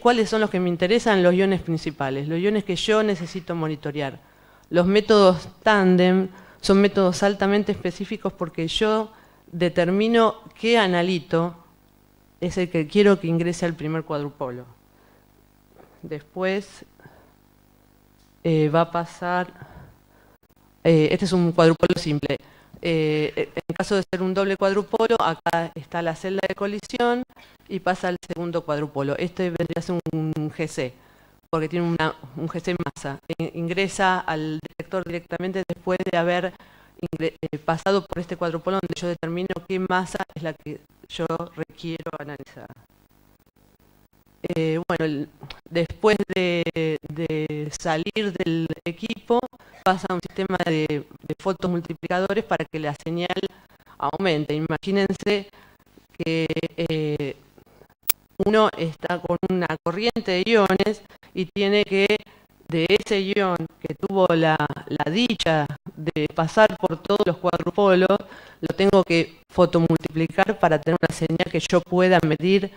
[SPEAKER 4] ¿Cuáles son los que me interesan? Los iones principales, los iones que yo necesito monitorear. Los métodos tándem son métodos altamente específicos porque yo determino qué analito es el que quiero que ingrese al primer cuadrupolo. Después va a pasar... este es un cuadrupolo simple. En caso de ser un doble cuadrupolo, acá está la celda de colisión y pasa al segundo cuadrupolo. Este vendría a ser un GC, porque tiene un GC masa. Ingresa al detector directamente después de haber pasado por este cuadrupolo, donde yo determino qué masa es la que yo requiero analizar. Bueno, después de salir del equipo, pasa a un sistema de fotomultiplicadores para que la señal aumente. Imagínense que uno está con una corriente de iones y tiene que, de ese ion que tuvo la dicha de pasar por todos los cuadrupolos, lo tengo que fotomultiplicar para tener una señal que yo pueda medir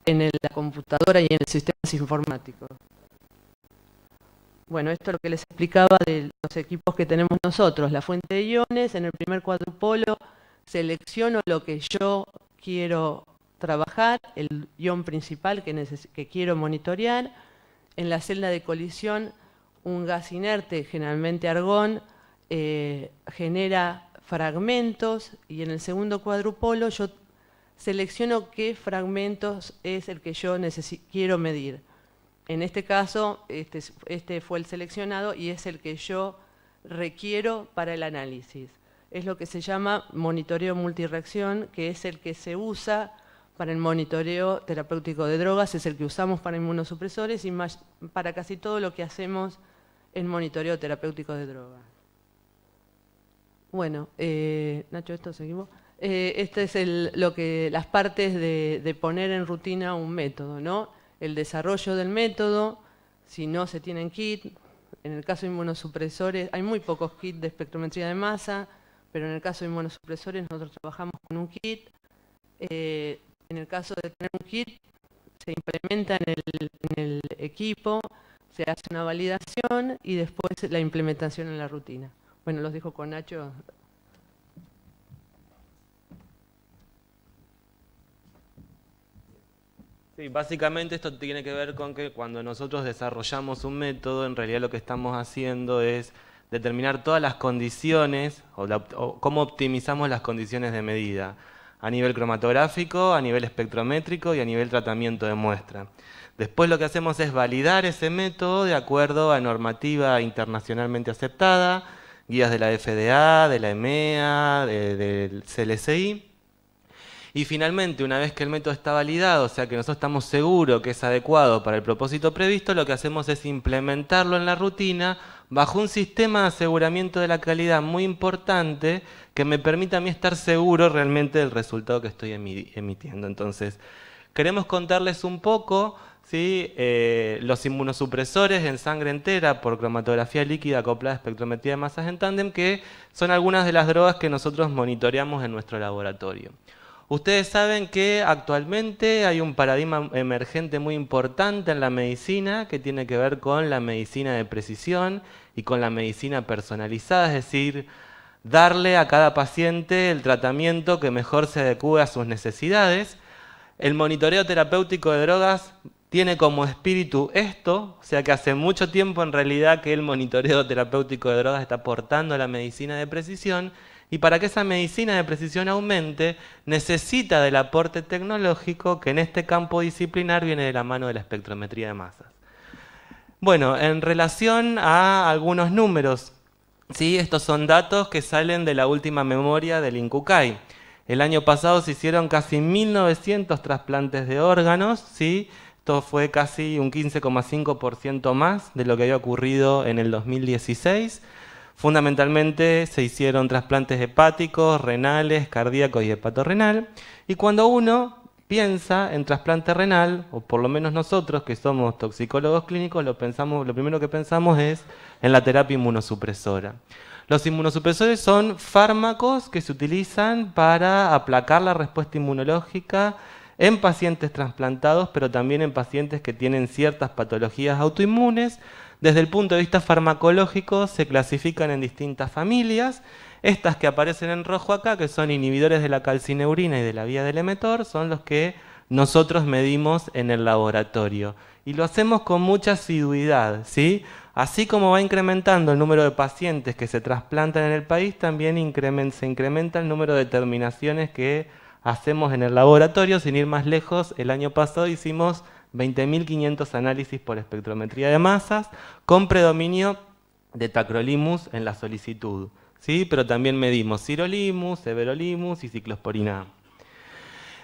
[SPEAKER 4] en la computadora y en los sistemas informáticos. Bueno, esto es lo que les explicaba de los equipos que tenemos nosotros. La fuente de iones, en el primer cuadrupolo selecciono lo que yo quiero trabajar, el ion principal que quiero monitorear. En la celda de colisión, un gas inerte, generalmente argón, genera fragmentos y en el segundo cuadrupolo yo selecciono qué fragmentos es el que yo quiero medir. En este caso, este fue el seleccionado y es el que yo requiero para el análisis. Es lo que se llama monitoreo multireacción, que es el que se usa para el monitoreo terapéutico de drogas, es el que usamos para inmunosupresores y para casi todo lo que hacemos en monitoreo terapéutico de drogas. Bueno, Nacho, esto seguimos. Este es las partes de poner en rutina un método, ¿no? El desarrollo del método, si no se tienen kit. En el caso de inmunosupresores, hay muy pocos kits de espectrometría de masa, pero en el caso de inmunosupresores nosotros trabajamos con un kit. En el caso de tener un kit, se implementa en el equipo, se hace una validación y después la implementación en la rutina. Bueno, los dejo con Nacho.
[SPEAKER 3] Sí, básicamente esto tiene que ver con que cuando nosotros desarrollamos un método, en realidad lo que estamos haciendo es determinar todas las condiciones o cómo optimizamos las condiciones de medida a nivel cromatográfico, a nivel espectrométrico y a nivel tratamiento de muestra. Después lo que hacemos es validar ese método de acuerdo a normativa internacionalmente aceptada, guías de la FDA, de la EMEA, del CLSI. Y finalmente, una vez que el método está validado, o sea que nosotros estamos seguros que es adecuado para el propósito previsto, lo que hacemos es implementarlo en la rutina bajo un sistema de aseguramiento de la calidad muy importante que me permita a mí estar seguro realmente del resultado que estoy emitiendo. Entonces, queremos contarles un poco, ¿sí? Los inmunosupresores en sangre entera por cromatografía líquida acoplada a espectrometría de masas en tándem, que son algunas de las drogas que nosotros monitoreamos en nuestro laboratorio. Ustedes saben que actualmente hay un paradigma emergente muy importante en la medicina que tiene que ver con la medicina de precisión y con la medicina personalizada, es decir, darle a cada paciente el tratamiento que mejor se adecue a sus necesidades. El monitoreo terapéutico de drogas tiene como espíritu esto, o sea que hace mucho tiempo en realidad que el monitoreo terapéutico de drogas está aportando a la medicina de precisión. Y para que esa medicina de precisión aumente, necesita del aporte tecnológico que en este campo disciplinar viene de la mano de la espectrometría de masas. Bueno, en relación a algunos números, ¿sí? Estos son datos que salen de la última memoria del INCUCAI. El año pasado se hicieron casi 1.900 trasplantes de órganos, ¿sí? Esto fue casi un 15,5% más de lo que había ocurrido en el 2016. Fundamentalmente se hicieron trasplantes hepáticos, renales, cardíacos y hepatorrenal. Y cuando uno piensa en trasplante renal, o por lo menos nosotros que somos toxicólogos clínicos, lo primero que pensamos es en la terapia inmunosupresora. Los inmunosupresores son fármacos que se utilizan para aplacar la respuesta inmunológica en pacientes trasplantados, pero también en pacientes que tienen ciertas patologías autoinmunes. Desde el punto de vista farmacológico se clasifican en distintas familias. Estas que aparecen en rojo acá, que son inhibidores de la calcineurina y de la vía del mTOR, son los que nosotros medimos en el laboratorio. Y lo hacemos con mucha asiduidad, ¿sí? Así como va incrementando el número de pacientes que se trasplantan en el país, también se incrementa el número de terminaciones que hacemos en el laboratorio. Sin ir más lejos, el año pasado hicimos 20.500 análisis por espectrometría de masas, con predominio de tacrolimus en la solicitud, ¿sí? Pero también medimos sirolimus, everolimus y ciclosporina.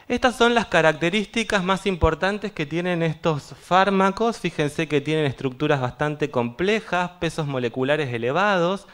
[SPEAKER 3] Estas son las características más importantes que tienen estos fármacos. Fíjense que tienen estructuras bastante complejas, pesos moleculares elevados,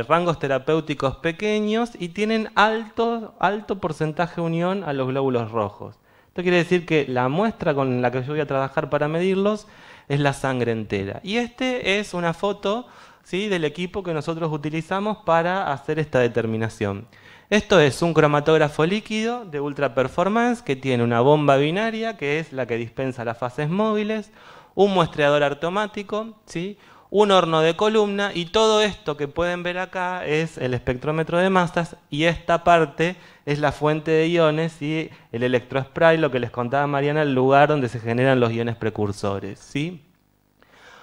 [SPEAKER 3] rangos terapéuticos pequeños y tienen alto porcentaje de unión a los glóbulos rojos. Esto quiere decir que la muestra con la que yo voy a trabajar para medirlos es la sangre entera. Y este es una foto, ¿sí?, del equipo que nosotros utilizamos para hacer esta determinación. Esto es un cromatógrafo líquido de ultra performance que tiene una bomba binaria, que es la que dispensa las fases móviles, un muestreador automático, ¿sí?, un horno de columna, y todo esto que pueden ver acá es el espectrómetro de masas, y esta parte es la fuente de iones y el electrospray, lo que les contaba Mariana, el lugar donde se generan los iones precursores, ¿sí?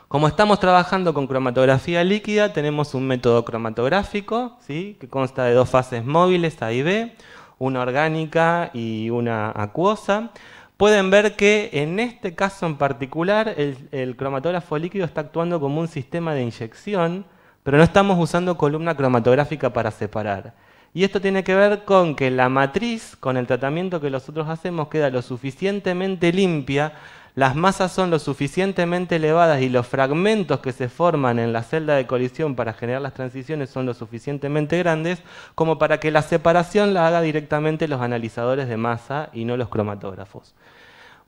[SPEAKER 3] Como estamos trabajando con cromatografía líquida, tenemos un método cromatográfico, ¿sí?, que consta de dos fases móviles, A y B, una orgánica y una acuosa. Pueden ver que en este caso en particular el cromatógrafo líquido está actuando como un sistema de inyección, pero no estamos usando columna cromatográfica para separar. Y esto tiene que ver con que la matriz, con el tratamiento que nosotros hacemos, queda lo suficientemente limpia, las masas son lo suficientemente elevadas y los fragmentos que se forman en la celda de colisión para generar las transiciones son lo suficientemente grandes como para que la separación la haga directamente los analizadores de masa y no los cromatógrafos.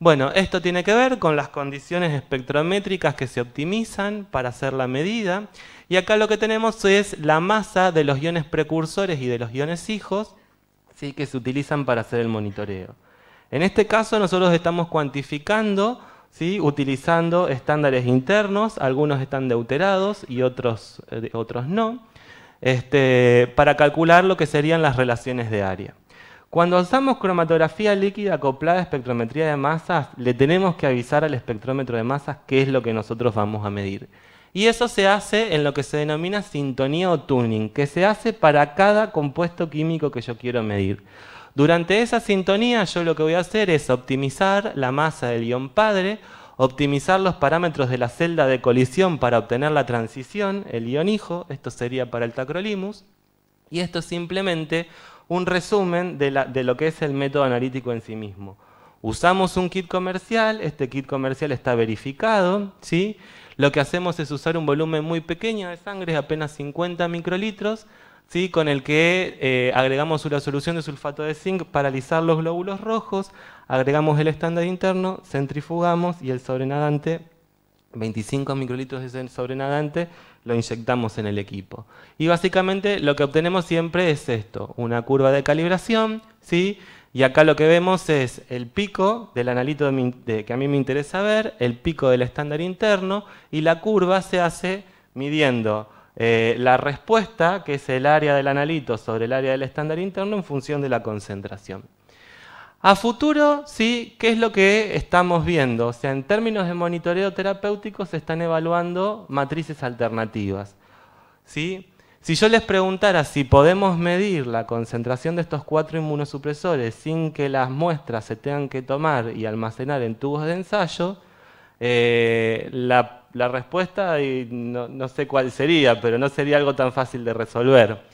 [SPEAKER 3] Bueno, esto tiene que ver con las condiciones espectrométricas que se optimizan para hacer la medida. Y acá lo que tenemos es la masa de los iones precursores y de los iones hijos, ¿sí?, que se utilizan para hacer el monitoreo. En este caso nosotros estamos cuantificando, ¿sí?, utilizando estándares internos, algunos están deuterados y otros no, para calcular lo que serían las relaciones de área. Cuando usamos cromatografía líquida acoplada a espectrometría de masas, le tenemos que avisar al espectrómetro de masas qué es lo que nosotros vamos a medir. Y eso se hace en lo que se denomina sintonía o tuning, que se hace para cada compuesto químico que yo quiero medir. Durante esa sintonía yo lo que voy a hacer es optimizar la masa del ion padre, optimizar los parámetros de la celda de colisión para obtener la transición, el ion hijo, esto sería para el tacrolimus, y esto es simplemente un resumen de lo que es el método analítico en sí mismo. Usamos un kit comercial, este kit comercial está verificado, ¿sí? Lo que hacemos es usar un volumen muy pequeño de sangre, apenas 50 microlitros, ¿sí?, con el que agregamos una solución de sulfato de zinc para alisar los glóbulos rojos, agregamos el estándar interno, centrifugamos y el sobrenadante, 25 microlitros de ese sobrenadante, lo inyectamos en el equipo. Y básicamente lo que obtenemos siempre es esto, una curva de calibración, ¿sí? Y acá lo que vemos es el pico del analito que a mí me interesa ver, el pico del estándar interno, y la curva se hace midiendo la respuesta, que es el área del analito sobre el área del estándar interno en función de la concentración. A futuro, sí, ¿qué es lo que estamos viendo? O sea, en términos de monitoreo terapéutico se están evaluando matrices alternativas, ¿sí? Si yo les preguntara si podemos medir la concentración de estos 4 inmunosupresores sin que las muestras se tengan que tomar y almacenar en tubos de ensayo, la respuesta, no sé cuál sería, pero no sería algo tan fácil de resolver.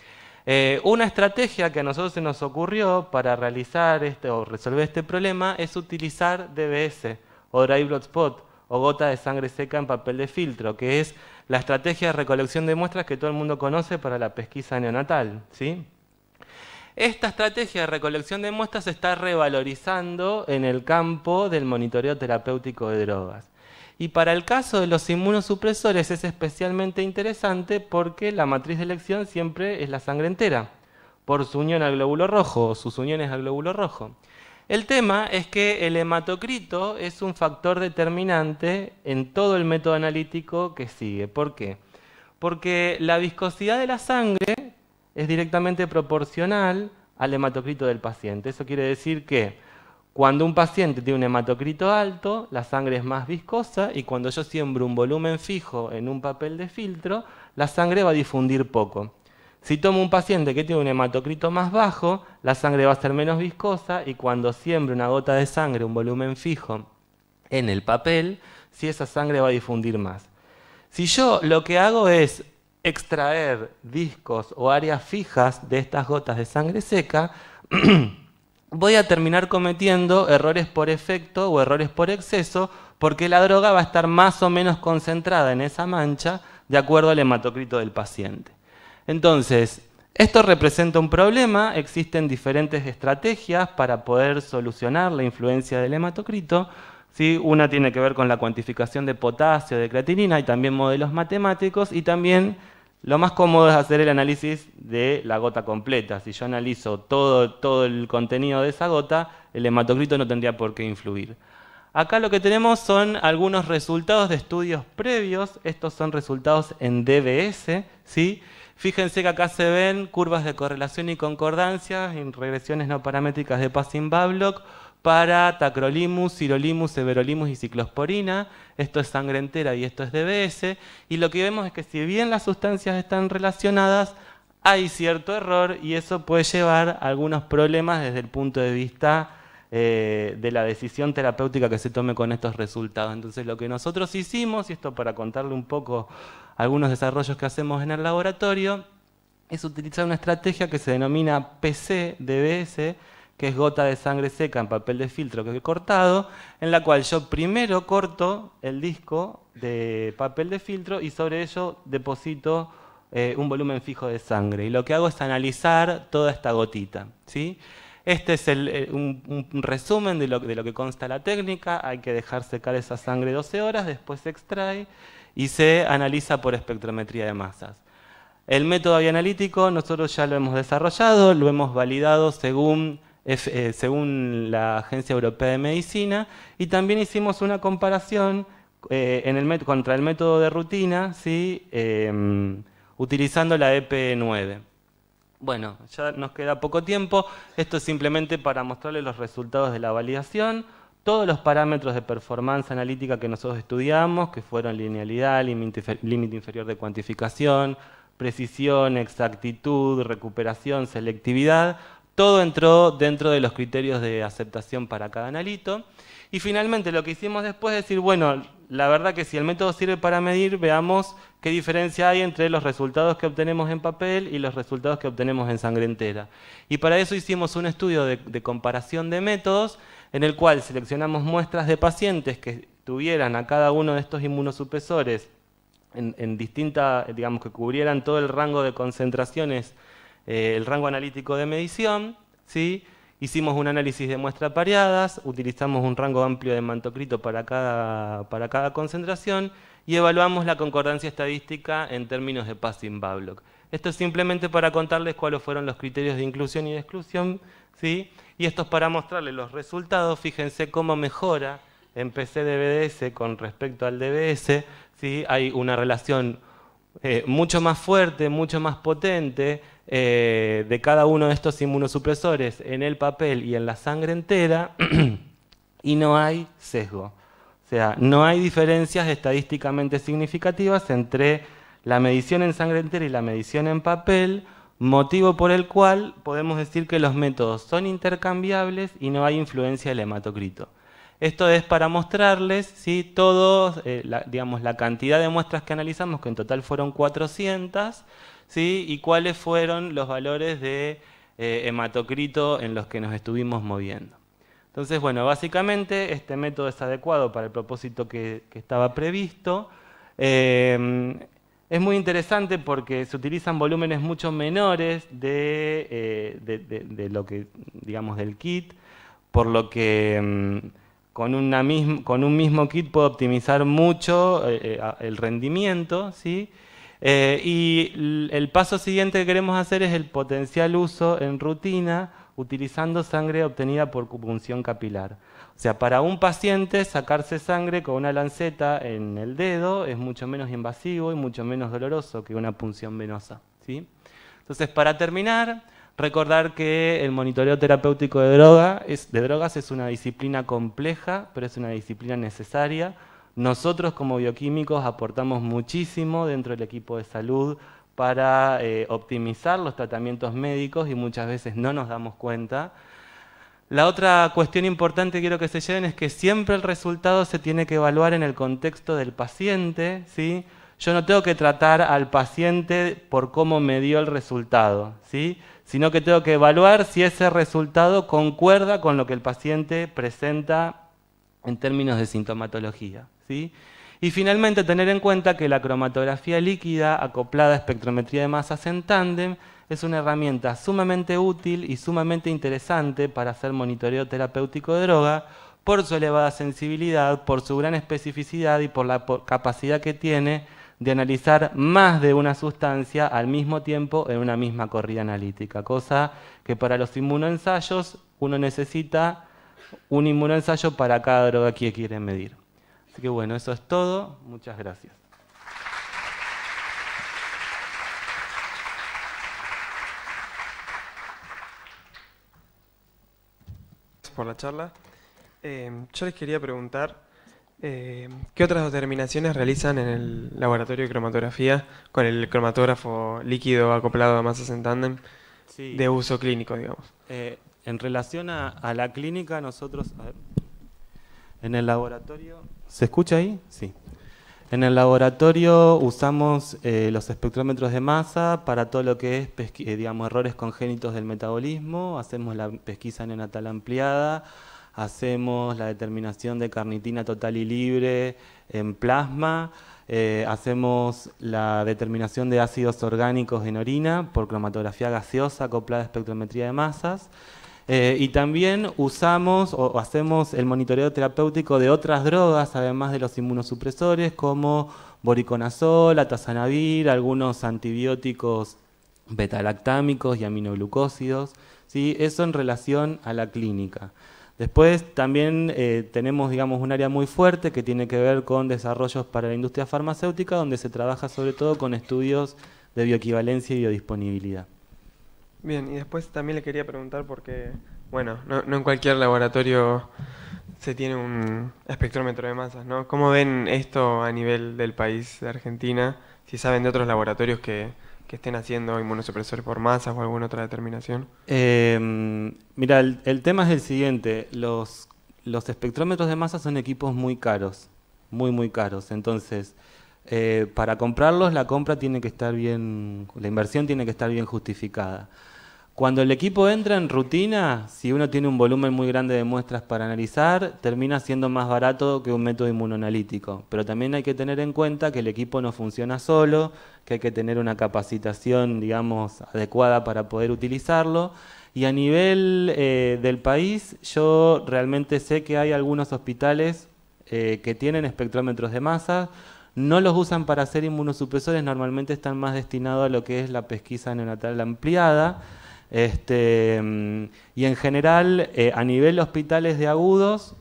[SPEAKER 3] Una estrategia que a nosotros se nos ocurrió para realizar o resolver este problema es utilizar DBS o Dry Blood Spot o gota de sangre seca en papel de filtro, que es la estrategia de recolección de muestras que todo el mundo conoce para la pesquisa neonatal, ¿sí? Esta estrategia de recolección de muestras se está revalorizando en el campo del monitoreo terapéutico de drogas. Y para el caso de los inmunosupresores es especialmente interesante porque la matriz de elección siempre es la sangre entera, por su unión al glóbulo rojo o sus uniones al glóbulo rojo. El tema es que el hematocrito es un factor determinante en todo el método analítico que sigue. ¿Por qué? Porque la viscosidad de la sangre es directamente proporcional al hematocrito del paciente. Eso quiere decir que cuando un paciente tiene un hematocrito alto, la sangre es más viscosa y cuando yo siembro un volumen fijo en un papel de filtro, la sangre va a difundir poco. Si tomo un paciente que tiene un hematocrito más bajo, la sangre va a ser menos viscosa y cuando siembro una gota de sangre, un volumen fijo en el papel, si esa sangre va a difundir más. Si yo lo que hago es extraer discos o áreas fijas de estas gotas de sangre seca, voy a terminar cometiendo errores por efecto o errores por exceso porque la droga va a estar más o menos concentrada en esa mancha de acuerdo al hematocrito del paciente. Entonces, esto representa un problema, existen diferentes estrategias para poder solucionar la influencia del hematocrito, ¿sí? Una tiene que ver con la cuantificación de potasio, de creatinina y también modelos matemáticos y también lo más cómodo es hacer el análisis de la gota completa. Si yo analizo todo el contenido de esa gota, el hematocrito no tendría por qué influir. Acá lo que tenemos son algunos resultados de estudios previos. Estos son resultados en DBS, ¿sí? Fíjense que acá se ven curvas de correlación y concordancia en regresiones no paramétricas de Passing-Bablock para tacrolimus, sirolimus, everolimus y ciclosporina. Esto es sangre entera y esto es DBS. Y lo que vemos es que si bien las sustancias están relacionadas, hay cierto error y eso puede llevar a algunos problemas desde el punto de vista de la decisión terapéutica que se tome con estos resultados. Entonces lo que nosotros hicimos, y esto para contarle un poco algunos desarrollos que hacemos en el laboratorio, es utilizar una estrategia que se denomina PC-DBS, que es gota de sangre seca en papel de filtro que he cortado, en la cual yo primero corto el disco de papel de filtro y sobre ello deposito un volumen fijo de sangre. Y lo que hago es analizar toda esta gotita, ¿sí? Este es un resumen de lo que consta la técnica. Hay que dejar secar esa sangre 12 horas, después se extrae y se analiza por espectrometría de masas. El método bioanalítico nosotros ya lo hemos desarrollado, lo hemos validado según la Agencia Europea de Medicina, y también hicimos una comparación contra el método de rutina, ¿sí? Utilizando la EP9. Bueno, ya nos queda poco tiempo. Esto es simplemente para mostrarles los resultados de la validación. Todos los parámetros de performance analítica que nosotros estudiamos, que fueron linealidad, límite inferior de cuantificación, precisión, exactitud, recuperación, selectividad, todo entró dentro de los criterios de aceptación para cada analito. Y finalmente lo que hicimos después es decir, bueno, la verdad que si el método sirve para medir, veamos qué diferencia hay entre los resultados que obtenemos en papel y los resultados que obtenemos en sangre entera. Y para eso hicimos un estudio de comparación de métodos, en el cual seleccionamos muestras de pacientes que tuvieran a cada uno de estos inmunosupresores en distintas, digamos, que cubrieran todo el rango de concentraciones, el rango analítico de medición, ¿sí? Hicimos un análisis de muestras pareadas, utilizamos un rango amplio de hemantocrito para cada concentración y evaluamos la concordancia estadística en términos de Passing-Bablock. Esto es simplemente para contarles cuáles fueron los criterios de inclusión y de exclusión, ¿sí? Y esto es para mostrarles los resultados. Fíjense cómo mejora en PC-DBS con respecto al DBS, ¿sí? Hay una relación mucho más fuerte, mucho más potente de cada uno de estos inmunosupresores en el papel y en la sangre entera y no hay sesgo. O sea, no hay diferencias estadísticamente significativas entre la medición en sangre entera y la medición en papel, motivo por el cual podemos decir que los métodos son intercambiables y no hay influencia del hematocrito. Esto es para mostrarles, ¿sí? Todos, digamos, la cantidad de muestras que analizamos, que en total fueron 400, ¿sí? Y cuáles fueron los valores de hematocrito en los que nos estuvimos moviendo. Entonces, bueno, básicamente este método es adecuado para el propósito que estaba previsto. Es muy interesante porque se utilizan volúmenes mucho menores de lo que, digamos, del kit, por lo que con un mismo kit puedo optimizar mucho el rendimiento, ¿sí? Y el paso siguiente que queremos hacer es el potencial uso en rutina utilizando sangre obtenida por punción capilar. O sea, para un paciente sacarse sangre con una lanceta en el dedo es mucho menos invasivo y mucho menos doloroso que una punción venosa, ¿sí? Entonces, para terminar, recordar que el monitoreo terapéutico de drogas es una disciplina compleja, pero es una disciplina necesaria. Nosotros como bioquímicos aportamos muchísimo dentro del equipo de salud para optimizar los tratamientos médicos y muchas veces no nos damos cuenta. La otra cuestión importante que quiero que se lleven es que siempre el resultado se tiene que evaluar en el contexto del paciente, ¿sí? Yo no tengo que tratar al paciente por cómo me dio el resultado, ¿sí? Sino que tengo que evaluar si ese resultado concuerda con lo que el paciente presenta en términos de sintomatología, ¿sí? Y finalmente tener en cuenta que la cromatografía líquida acoplada a espectrometría de masas en tándem es una herramienta sumamente útil y sumamente interesante para hacer monitoreo terapéutico de droga por su elevada sensibilidad, por su gran especificidad y por la capacidad que tiene de analizar más de una sustancia al mismo tiempo en una misma corrida analítica, cosa que para los inmunoensayos uno necesita un inmunoensayo para cada droga que quiere medir. Así que bueno, eso es todo. Muchas gracias.
[SPEAKER 2] Gracias por la charla. Yo les quería preguntar, ¿qué otras determinaciones realizan en el laboratorio de cromatografía con el cromatógrafo líquido acoplado a masas en tándem de uso clínico, digamos?
[SPEAKER 3] En relación a la clínica, nosotros, en el laboratorio, ¿se escucha ahí? Sí. En el laboratorio usamos los espectrómetros de masa para todo lo que es digamos, errores congénitos del metabolismo, hacemos la pesquisa neonatal ampliada, hacemos la determinación de carnitina total y libre en plasma, hacemos la determinación de ácidos orgánicos en orina por cromatografía gaseosa acoplada a espectrometría de masas. Y también usamos o hacemos el monitoreo terapéutico de otras drogas, además de los inmunosupresores, como voriconazol, atazanavir, algunos antibióticos betalactámicos y aminoglucósidos, ¿sí? Eso en relación a la clínica. Después también tenemos, digamos, un área muy fuerte que tiene que ver con desarrollos para la industria farmacéutica, donde se trabaja sobre todo con estudios de bioequivalencia y biodisponibilidad.
[SPEAKER 2] Bien, y después también le quería preguntar porque, bueno, no en cualquier laboratorio se tiene un espectrómetro de masas, ¿no? ¿Cómo ven esto a nivel del país de Argentina? Si saben de otros laboratorios que estén haciendo inmunosupresores por masas o alguna otra determinación.
[SPEAKER 3] Mira, el tema es el siguiente. Los espectrómetros de masa son equipos muy caros, muy caros. Entonces, para comprarlos, la compra tiene que estar bien, la inversión tiene que estar bien justificada. Cuando el equipo entra en rutina, si uno tiene un volumen muy grande de muestras para analizar, termina siendo más barato que un método inmunonalítico. Pero también hay que tener en cuenta que el equipo no funciona solo, que hay que tener una capacitación, digamos, adecuada para poder utilizarlo. Y a nivel del país, yo realmente sé que hay algunos hospitales que tienen espectrómetros de masa. No los usan para hacer inmunosupresores, normalmente están más destinados a lo que es la pesquisa neonatal ampliada. Y en general, a nivel hospitales de agudos,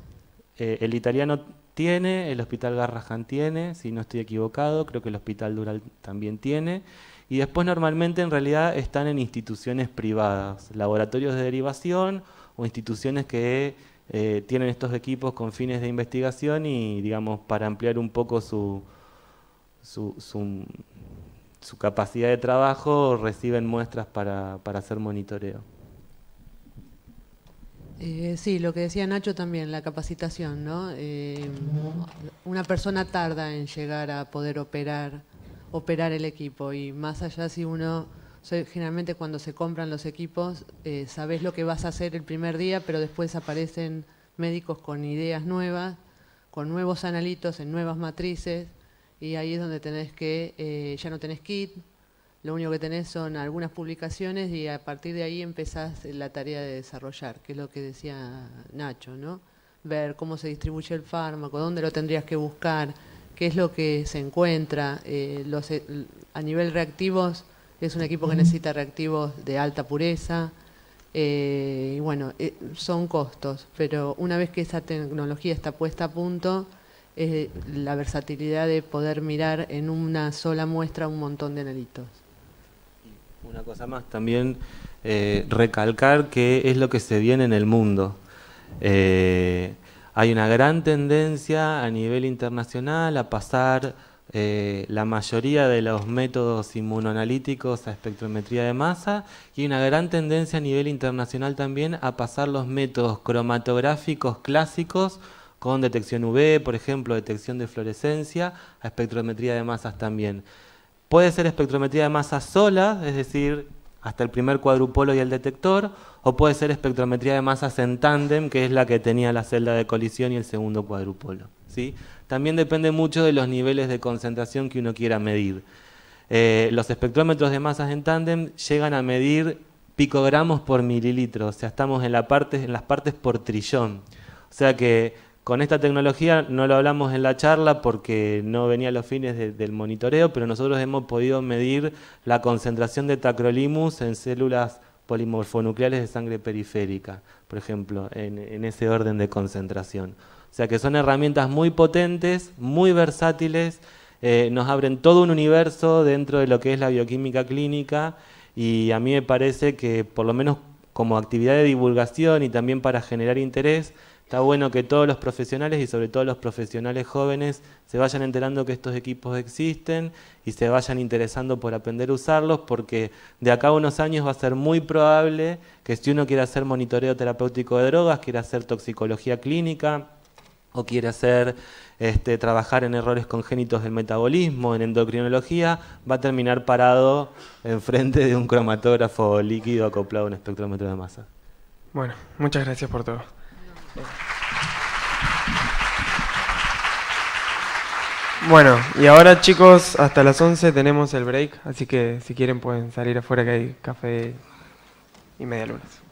[SPEAKER 3] el italiano tiene, el hospital Garrahan tiene, si no estoy equivocado, creo que el hospital Dural también tiene. Y después normalmente en realidad están en instituciones privadas, laboratorios de derivación o instituciones que tienen estos equipos con fines de investigación y, digamos, para ampliar un poco su capacidad de trabajo, reciben muestras para hacer monitoreo.
[SPEAKER 4] Sí, lo que decía Nacho también, la capacitación, ¿no? Una persona tarda en llegar a poder operar el equipo y más allá si uno, generalmente cuando se compran los equipos, sabés lo que vas a hacer el primer día, pero después aparecen médicos con ideas nuevas, con nuevos analitos en nuevas matrices, y ahí es donde tenés que, ya no tenés kit, lo único que tenés son algunas publicaciones y a partir de ahí empezás la tarea de desarrollar, que es lo que decía Nacho, ¿no? Ver cómo se distribuye el fármaco, dónde lo tendrías que buscar, qué es lo que se encuentra. A nivel reactivos, es un equipo que necesita reactivos de alta pureza, y bueno, son costos, pero una vez que esa tecnología está puesta a punto, la versatilidad de poder mirar en una sola muestra un montón de analitos.
[SPEAKER 3] Una cosa más, también recalcar qué es lo que se viene en el mundo. Hay una gran tendencia a nivel internacional a pasar la mayoría de los métodos inmunoanalíticos a espectrometría de masa y hay una gran tendencia a nivel internacional también a pasar los métodos cromatográficos clásicos con detección UV, por ejemplo, detección de fluorescencia, a espectrometría de masas también. Puede ser espectrometría de masas sola, es decir, hasta el primer cuadrupolo y el detector, o puede ser espectrometría de masas en tándem, que es la que tenía la celda de colisión y el segundo cuadrupolo, ¿sí? También depende mucho de los niveles de concentración que uno quiera medir. Los espectrómetros de masas en tándem llegan a medir picogramos por mililitro, o sea, estamos en las partes por trillón. O sea que con esta tecnología no lo hablamos en la charla porque no venía a los fines del monitoreo, pero nosotros hemos podido medir la concentración de tacrolimus en células polimorfonucleares de sangre periférica, por ejemplo, en ese orden de concentración. O sea que son herramientas muy potentes, muy versátiles, nos abren todo un universo dentro de lo que es la bioquímica clínica y a mí me parece que por lo menos como actividad de divulgación y también para generar interés, está bueno que todos los profesionales y sobre todo los profesionales jóvenes se vayan enterando que estos equipos existen y se vayan interesando por aprender a usarlos porque de acá a unos años va a ser muy probable que si uno quiere hacer monitoreo terapéutico de drogas, quiere hacer toxicología clínica o quiere hacer trabajar en errores congénitos del metabolismo, en endocrinología, va a terminar parado enfrente de un cromatógrafo líquido acoplado a un espectrómetro de masa.
[SPEAKER 2] Bueno, muchas gracias por todo. Bueno, y ahora chicos, hasta las 11 tenemos el break, así que si quieren pueden salir afuera que hay café y medialunas.